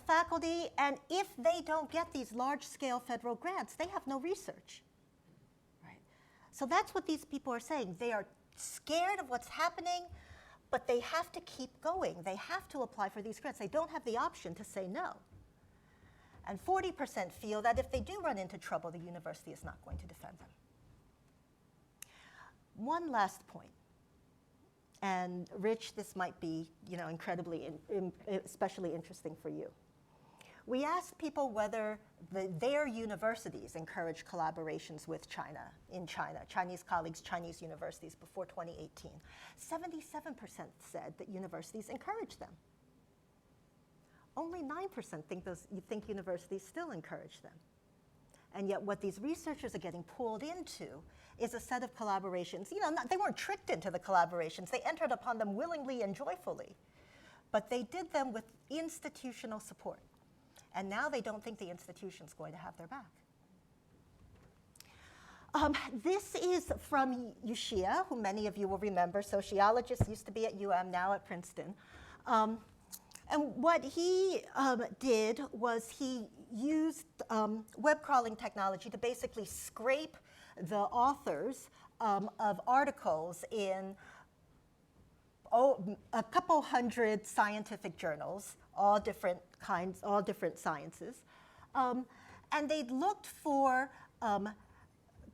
faculty, and if they don't get these large-scale federal grants, they have no research. Right? So that's what these people are saying. They are scared of what's happening, but they have to keep going. They have to apply for these grants. They don't have the option to say no. And 40% feel that if they do run into trouble, the university is not going to defend them. One last point, and Rich, this might be incredibly, especially interesting for you. We asked people whether their universities encourage collaborations with China, Chinese colleagues, Chinese universities before 2018. 77% said that universities encourage them. Only 9% think universities still encourage them. And yet what these researchers are getting pulled into is a set of collaborations. They weren't tricked into the collaborations. They entered upon them willingly and joyfully. But they did them with institutional support. And now they don't think the institution's going to have their back. This is from Xie, who many of you will remember, sociologist, used to be at now at Princeton. And what he did was he used web crawling technology to basically scrape the authors of articles in a couple hundred scientific journals, all different kinds, all different sciences. And they looked for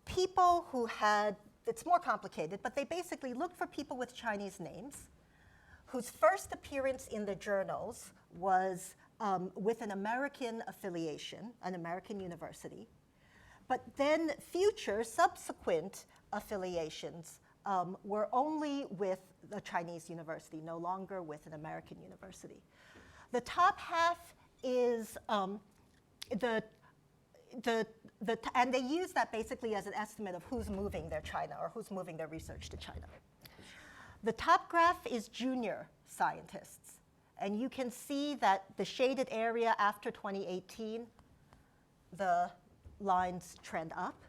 people who had, it's more complicated, but they basically looked for people with Chinese names whose first appearance in the journals was with an American affiliation, an American university, But then future, subsequent affiliations were only with a Chinese university, no longer with an American university. The top half is and they use that basically as an estimate of who's moving their China or who's moving their research to China. The top graph is junior scientists. And you can see that the shaded area after 2018, the lines trend up.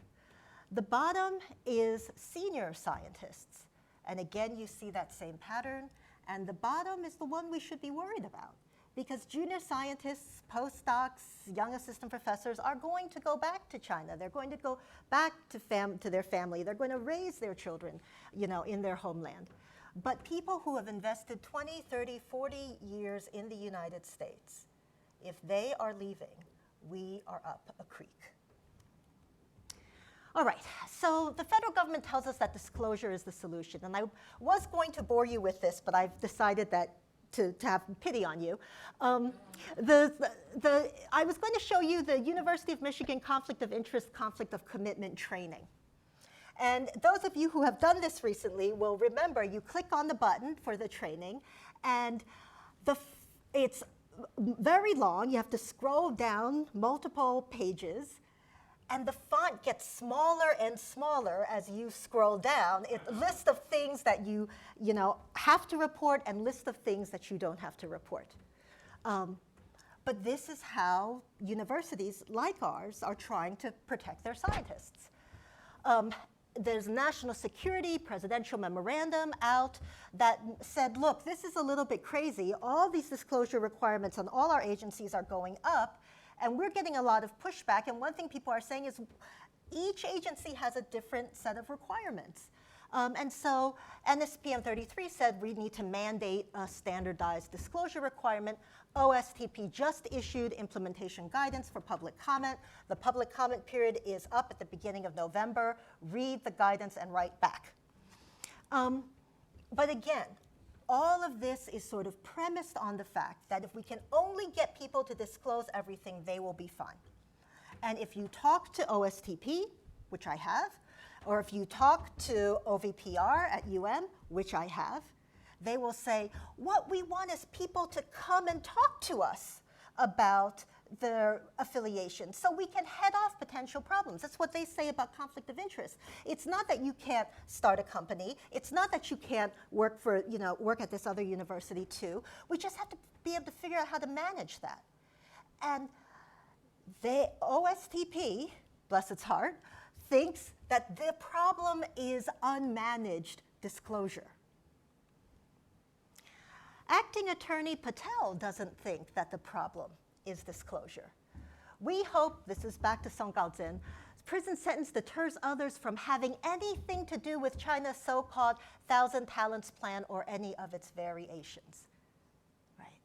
The bottom is senior scientists. And again, you see that same pattern. And the bottom is the one we should be worried about, because junior scientists, postdocs, young assistant professors are going to go back to China. They're going to go back to their family. They're going to raise their children, in their homeland. But people who have invested 20, 30, 40 years in the United States, if they are leaving, we are up a creek. All right, so the federal government tells us that disclosure is the solution. And I was going to bore you with this, but I've decided that to have pity on you. I was going to show you the University of Michigan Conflict of Interest, Conflict of Commitment training. And those of you who have done this recently will remember you click on the button for the training, and it's very long. You have to scroll down multiple pages, and the font gets smaller and smaller as you scroll down. It lists of things that you have to report and lists of things that you don't have to report. But this is how universities like ours are trying to protect their scientists. There's a national security presidential memorandum out that said, look, this is a little bit crazy. All these disclosure requirements on all our agencies are going up, and we're getting a lot of pushback. And one thing people are saying is each agency has a different set of requirements. And so NSPM 33 said we need to mandate a standardized disclosure requirement. OSTP just issued implementation guidance for public comment. The public comment period is up at the beginning of November. Read the guidance and write back. But again, all of this is sort of premised on the fact that if we can only get people to disclose everything, they will be fine. And if you talk to OSTP, which I have, or if you talk to OVPR at which I have, they will say, what we want is people to come and talk to us about their affiliation so we can head off potential problems. That's what they say about conflict of interest. It's not that you can't start a company. It's not that you can't work at this other university too. We just have to be able to figure out how to manage that. And the OSTP, bless its heart, thinks that the problem is unmanaged disclosure. Acting Attorney Patel doesn't think that the problem is disclosure. We hope, this is back to Song Gaozhen, prison sentence deters others from having anything to do with China's so-called Thousand Talents Plan or any of its variations. Right?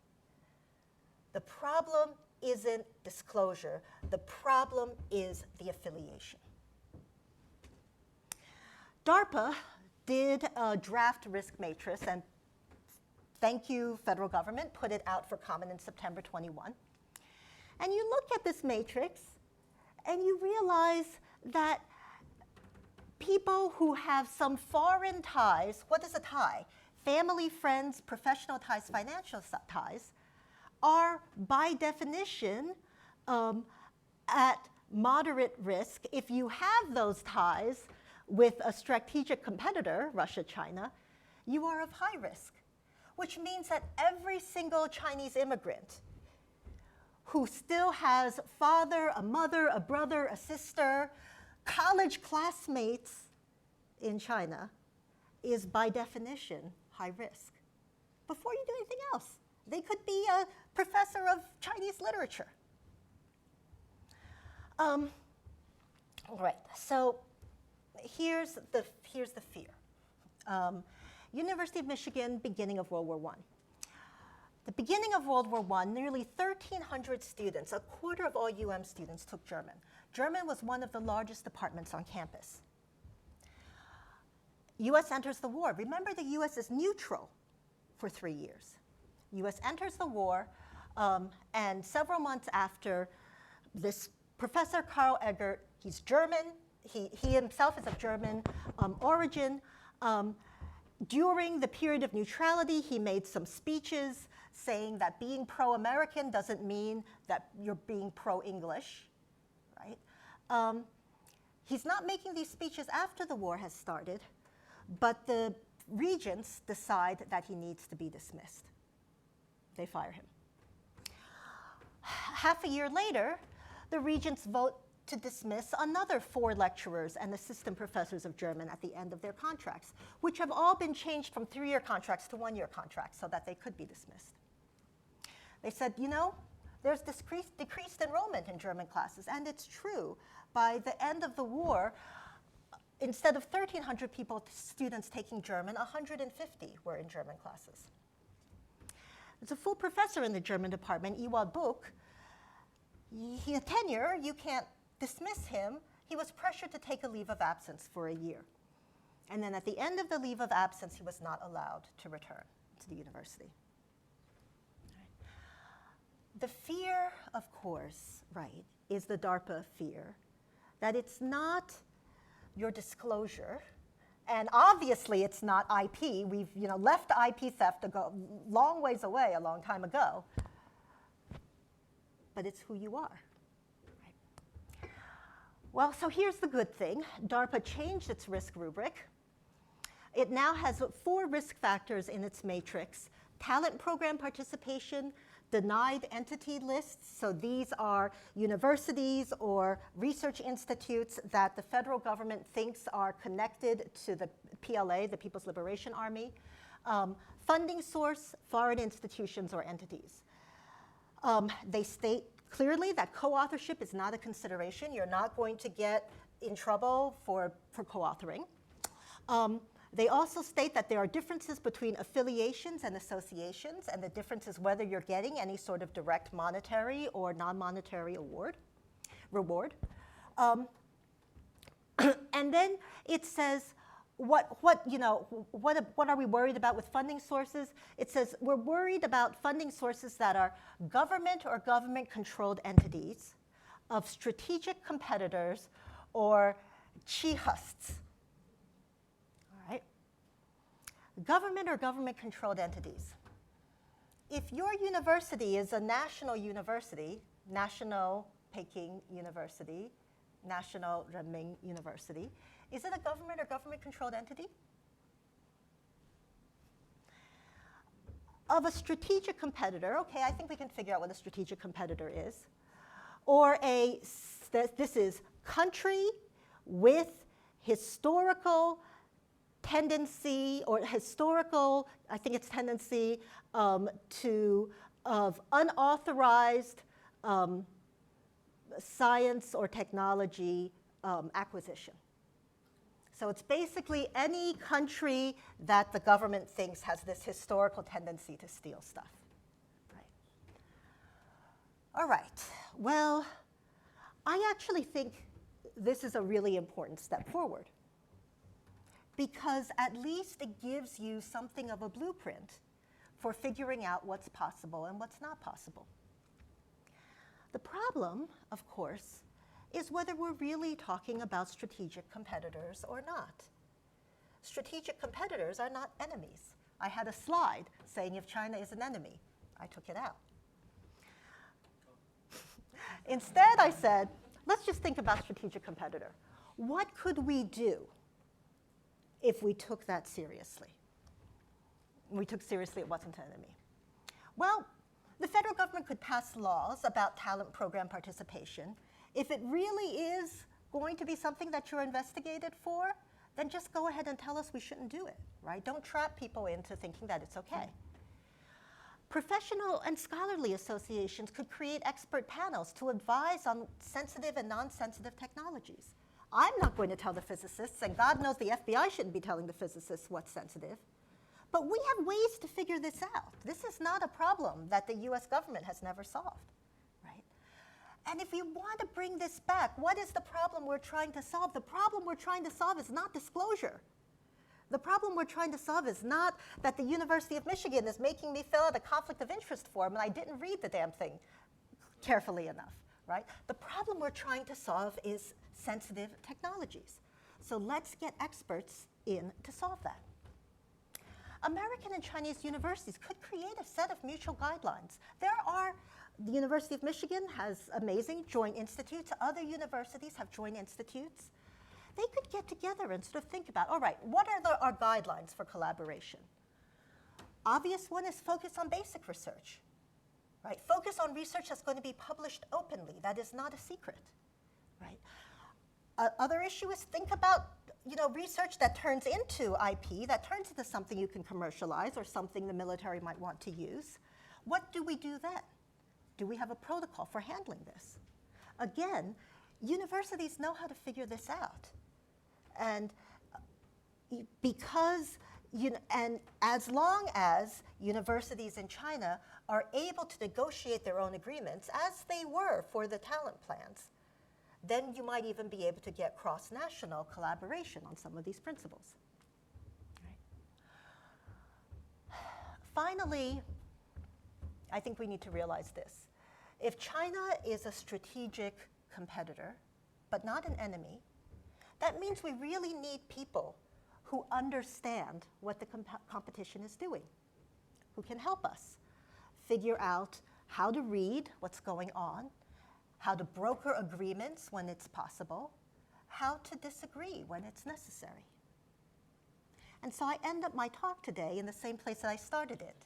The problem isn't disclosure. The problem is the affiliation. DARPA did a draft risk matrix, and thank you, federal government, put it out for comment in September 21. And you look at this matrix, and you realize that people who have some foreign ties, what is a tie? Family, friends, professional ties, financial ties, are by definition at moderate risk. If you have those ties with a strategic competitor, Russia, China, you are of high risk, which means that every single Chinese immigrant who still has a father, a mother, a brother, a sister, college classmates in China is by definition high risk. Before you do anything else, they could be a professor of Chinese literature. All right, so here's the fear. University of Michigan, beginning of World War I. The beginning of World War I, nearly 1,300 students, a quarter of all students took German. German was one of the largest departments on campus. US enters the war. Remember, the US is neutral for 3 years. US enters the war, and several months after, this Professor Karl Eggert He's German. He himself is of German origin. During the period of neutrality, he made some speeches saying that being pro-American doesn't mean that you're being pro-English, right? He's not making these speeches after the war has started, but the regents decide that he needs to be dismissed. They fire him. Half a year later, the regents vote to dismiss another 4 lecturers and assistant professors of German at the end of their contracts, which have all been changed from 3-year contracts to 1-year contracts so that they could be dismissed. They said, you know, there's decreased enrollment in German classes, and it's true. By the end of the war, instead of 1,300 students taking German, 150 were in German classes. There's a full professor in the German department, Ewald Buch. He had tenure, you can't dismiss him. He was pressured to take a leave of absence for a year. And then at the end of the leave of absence, he was not allowed to return to the university. The fear, of course, right, is the DARPA fear, that it's not your disclosure, and obviously it's not IP. We've left IP theft to go long ways away a long time ago, but it's who you are. Right? Well, so here's the good thing. DARPA changed its risk rubric. It now has 4 risk factors in its matrix: talent program participation, denied entity lists. So these are universities or research institutes that the federal government thinks are connected to the PLA, the People's Liberation Army. Funding source, foreign institutions or entities. They state clearly that co-authorship is not a consideration. You're not going to get in trouble for co-authoring. They also state that there are differences between affiliations and associations, and the difference is whether you're getting any sort of direct monetary or non-monetary reward. And then it says, what are we worried about with funding sources? It says we're worried about funding sources that are government or government-controlled entities of strategic competitors or Chihists. Government or government-controlled entities. If your university is a national university, National Peking University, National Renmin University, is it a government or government-controlled entity? Of a strategic competitor, okay, I think we can figure out what a strategic competitor is. Or this is country with historical tendency or historical, I think it's tendency of unauthorized science or technology acquisition. So it's basically any country that the government thinks has this historical tendency to steal stuff. Right. All right, well, I actually think this is a really important step forward, because at least it gives you something of a blueprint for figuring out what's possible and what's not possible. The problem, of course, is whether we're really talking about strategic competitors or not. Strategic competitors are not enemies. I had a slide saying if China is an enemy. I took it out. Instead, I said, let's just think about strategic competitor. What could we do if we took that seriously? We took seriously it wasn't an enemy. Well, the federal government could pass laws about talent program participation. If it really is going to be something that you're investigated for, then just go ahead and tell us we shouldn't do it, right? Don't trap people into thinking that it's okay. Professional and scholarly associations could create expert panels to advise on sensitive and non-sensitive technologies. I'm not going to tell the physicists, and God knows the FBI shouldn't be telling the physicists what's sensitive. But we have ways to figure this out. This is not a problem that the US government has never solved, right? And if you want to bring this back, what is the problem we're trying to solve? The problem we're trying to solve is not disclosure. The problem we're trying to solve is not that the University of Michigan is making me fill out a conflict of interest form and I didn't read the damn thing carefully enough, right? The problem we're trying to solve is sensitive technologies. So let's get experts in to solve that. American and Chinese universities could create a set of mutual guidelines. The University of Michigan has amazing joint institutes. Other universities have joint institutes. They could get together and sort of think about, all right, what are our guidelines for collaboration? Obvious one is focus on basic research, right? Focus on research that's going to be published openly. That is not a secret, right? Other issue is think about research that turns into IP, that turns into something you can commercialize or something the military might want to use. What do we do then? Do we have a protocol for handling this? Again, universities know how to figure this out. And and as long as universities in China are able to negotiate their own agreements, as they were for the talent plans, then you might even be able to get cross-national collaboration on some of these principles. Right. Finally, I think we need to realize this. If China is a strategic competitor, but not an enemy, that means we really need people who understand what the competition is doing, who can help us figure out how to read what's going on, how to broker agreements when it's possible, how to disagree when it's necessary. And so I end up my talk today in the same place that I started it,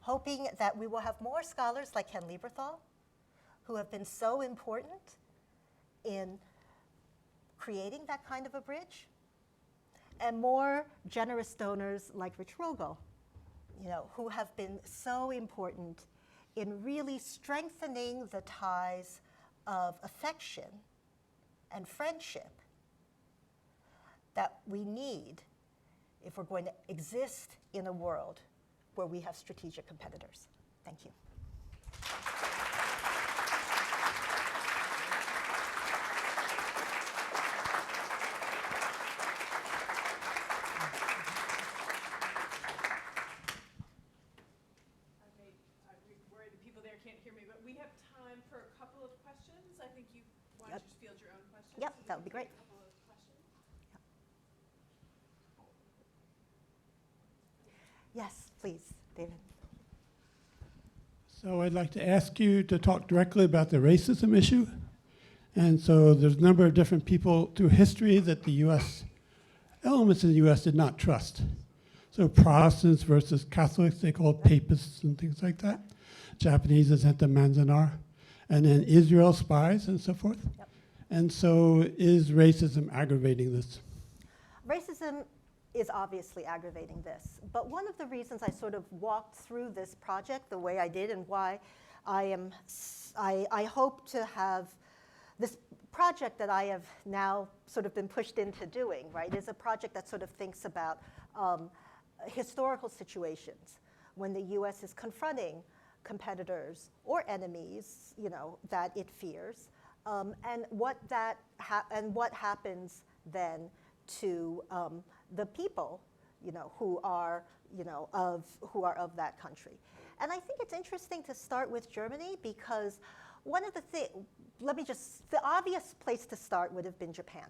hoping that we will have more scholars like Ken Lieberthal, who have been so important in creating that kind of a bridge, and more generous donors like Rich Rogel, who have been so important in really strengthening the ties of affection and friendship that we need if we're going to exist in a world where we have strategic competitors. Thank you. Yep, that would be great. Yes, please, David. So I'd like to ask you to talk directly about the racism issue. And so there's a number of different people through history that the U.S., elements in the U.S. did not trust. So Protestants versus Catholics, they called papists and things like that. Japanese is sent to Manzanar. And then Israel spies and so forth. Yep. And so is racism aggravating this? Racism is obviously aggravating this. But one of the reasons I sort of walked through this project the way I did and why I hope to have this project that I have now sort of been pushed into doing, right, is a project that sort of thinks about historical situations when the U.S. is confronting competitors or enemies, that it fears, and what happens then to the people, who are of that country. And I think it's interesting to start with Germany because one of the the obvious place to start would have been Japan,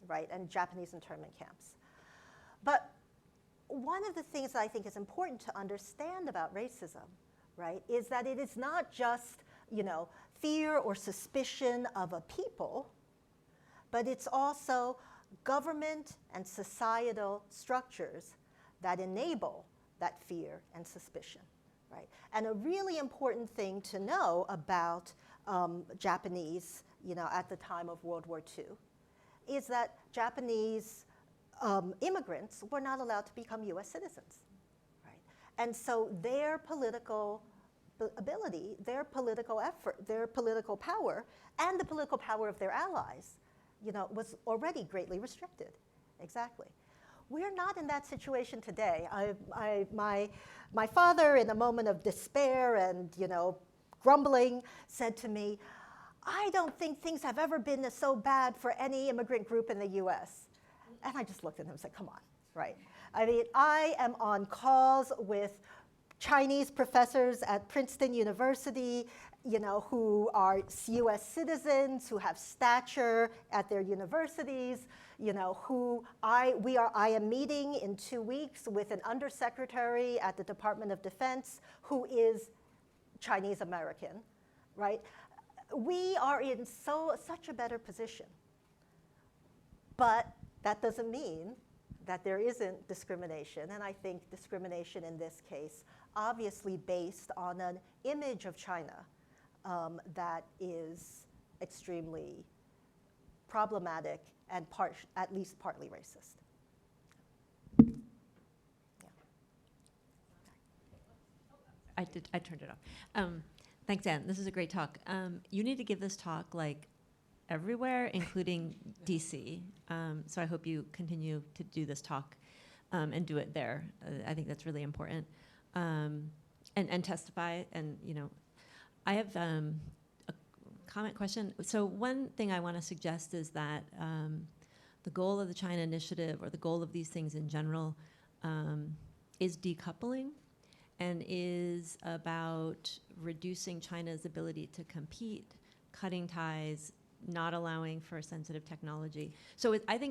right, and Japanese internment camps. But one of the things that I think is important to understand about racism, right, is that it is not just, fear or suspicion of a people, but it's also government and societal structures that enable that fear and suspicion, right? And a really important thing to know about Japanese, at the time of World War II, is that Japanese immigrants were not allowed to become US citizens, right? And so their political ability, their political effort, their political power, and the political power of their allies, was already greatly restricted. Exactly. We're not in that situation today. My father, in a moment of despair and grumbling, said to me, "I don't think things have ever been so bad for any immigrant group in the U.S." And I just looked at him and said, "Come on, right?" I mean, I am on calls with Chinese professors at Princeton University, who are US citizens, who have stature at their universities, I am meeting in 2 weeks with an undersecretary at the Department of Defense who is Chinese American, right? We are in such a better position. But that doesn't mean that there isn't discrimination, and I think discrimination in this case obviously based on an image of China that is extremely problematic and at least partly racist. I turned it off. Thanks, Anne. This is a great talk. You need to give this talk like everywhere, including DC. So I hope you continue to do this talk and do it there. I think that's really important. And testify. And I have a comment question. So one thing I want to suggest is that the goal of the China Initiative, or the goal of these things in general, is decoupling, and is about reducing China's ability to compete, cutting ties, not allowing for sensitive technology. So I don't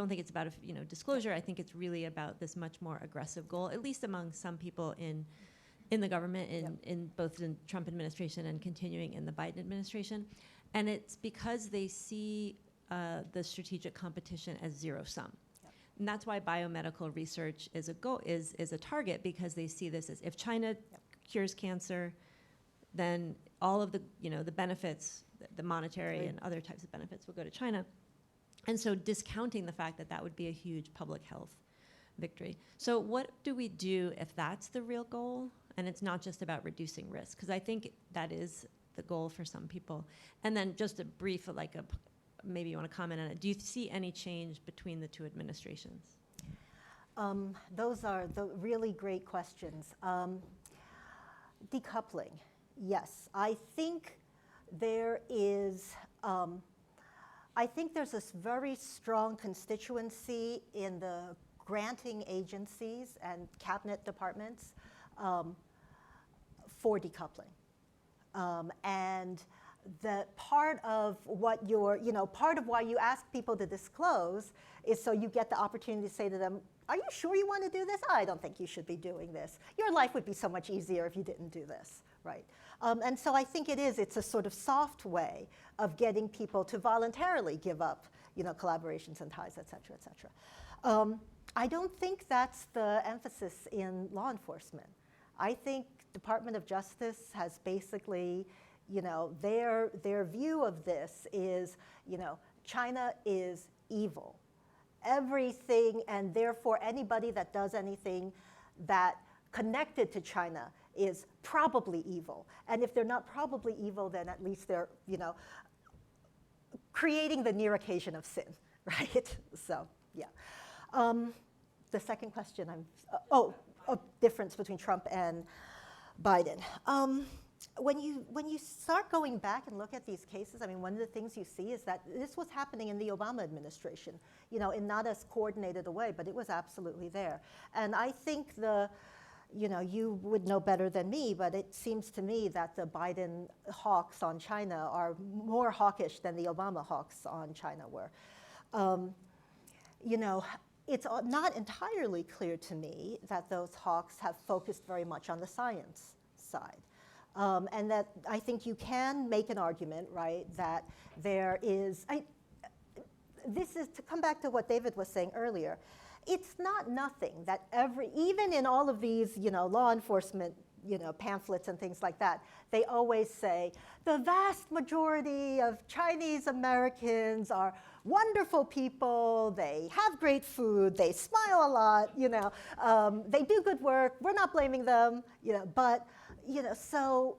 think it's about disclosure. I think it's really about this much more aggressive goal, at least among some people in the government, in both the Trump administration and continuing in the Biden administration. And it's because they see the strategic competition as zero sum. And that's why biomedical research is a target, because they see this as, if China cures cancer, then all of the benefits, the monetary and other types of benefits, will go to China. And so discounting the fact that would be a huge public health victory. So what do we do if that's the real goal, and it's not just about reducing risk? Because I think that is the goal for some people. And then just a brief, maybe you want to comment on it. Do you see any change between the two administrations? Those are the really great questions. Decoupling, yes. I think there's this very strong constituency in the granting agencies and cabinet departments for decoupling. And the part of what part of why you ask people to disclose is so you get the opportunity to say to them, are you sure you want to do this? I don't think you should be doing this. Your life would be so much easier if you didn't do this, right? And so I think it's a sort of soft way of getting people to voluntarily give up, collaborations and ties, et cetera, et cetera. I don't think that's the emphasis in law enforcement. I think Department of Justice has basically, their view of this is, China is evil. Everything, and therefore anybody that does anything that connected to China is probably evil. And if they're not probably evil, then at least they're, creating the near occasion of sin, right? So, yeah. The second question, a difference between Trump and Biden. When you start going back and look at these cases, one of the things you see is that this was happening in the Obama administration, in not as coordinated a way, but it was absolutely there. And I think you would know better than me, but it seems to me that the Biden hawks on China are more hawkish than the Obama hawks on China were. It's not entirely clear to me that those hawks have focused very much on the science side. And that I think you can make an argument, right, that there is, this is to come back to what David was saying earlier, it's not nothing that even in all of these, law enforcement, pamphlets and things like that, they always say, the vast majority of Chinese Americans are wonderful people, they have great food, they smile a lot, they do good work, we're not blaming them, but, so,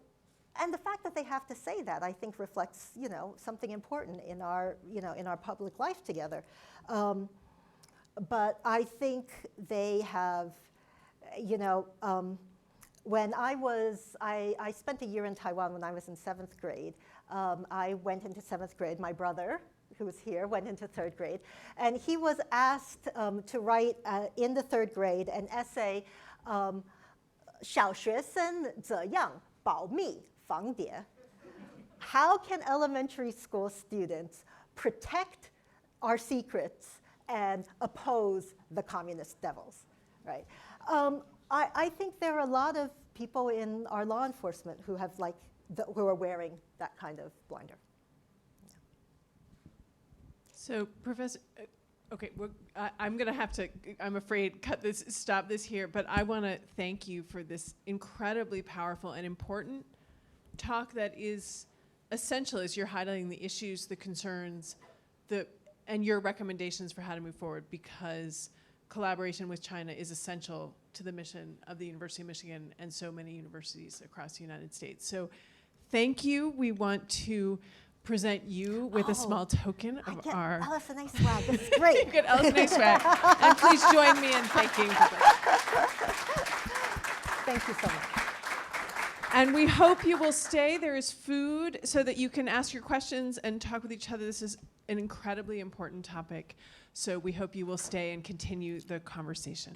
and the fact that they have to say that, I think reflects, something important in our, in our public life together. But I think they have, when I spent a year in Taiwan when I was in 7th grade. I went into 7th grade. My brother, who was here, went into 3rd grade. And he was asked to write in the 3rd grade an essay, 小学生怎样保密防谍. How can elementary school students protect our secrets and oppose the communist devils, right? I think there are a lot of people in our law enforcement who have who are wearing that kind of blinder. So, Professor, okay, I'm going to have to, I'm afraid, stop this here, but I want to thank you for this incredibly powerful and important talk that is essential as you're highlighting the issues, the concerns, and your recommendations for how to move forward, because collaboration with China is essential to the mission of the University of Michigan and so many universities across the United States. So thank you. We want to present you with a small token of our... LS&A swag, this is great. You get LS&A swag. And please join me in thanking people. Thank you so much. And we hope you will stay. There is food so that you can ask your questions and talk with each other. This is an incredibly important topic. So we hope you will stay and continue the conversation.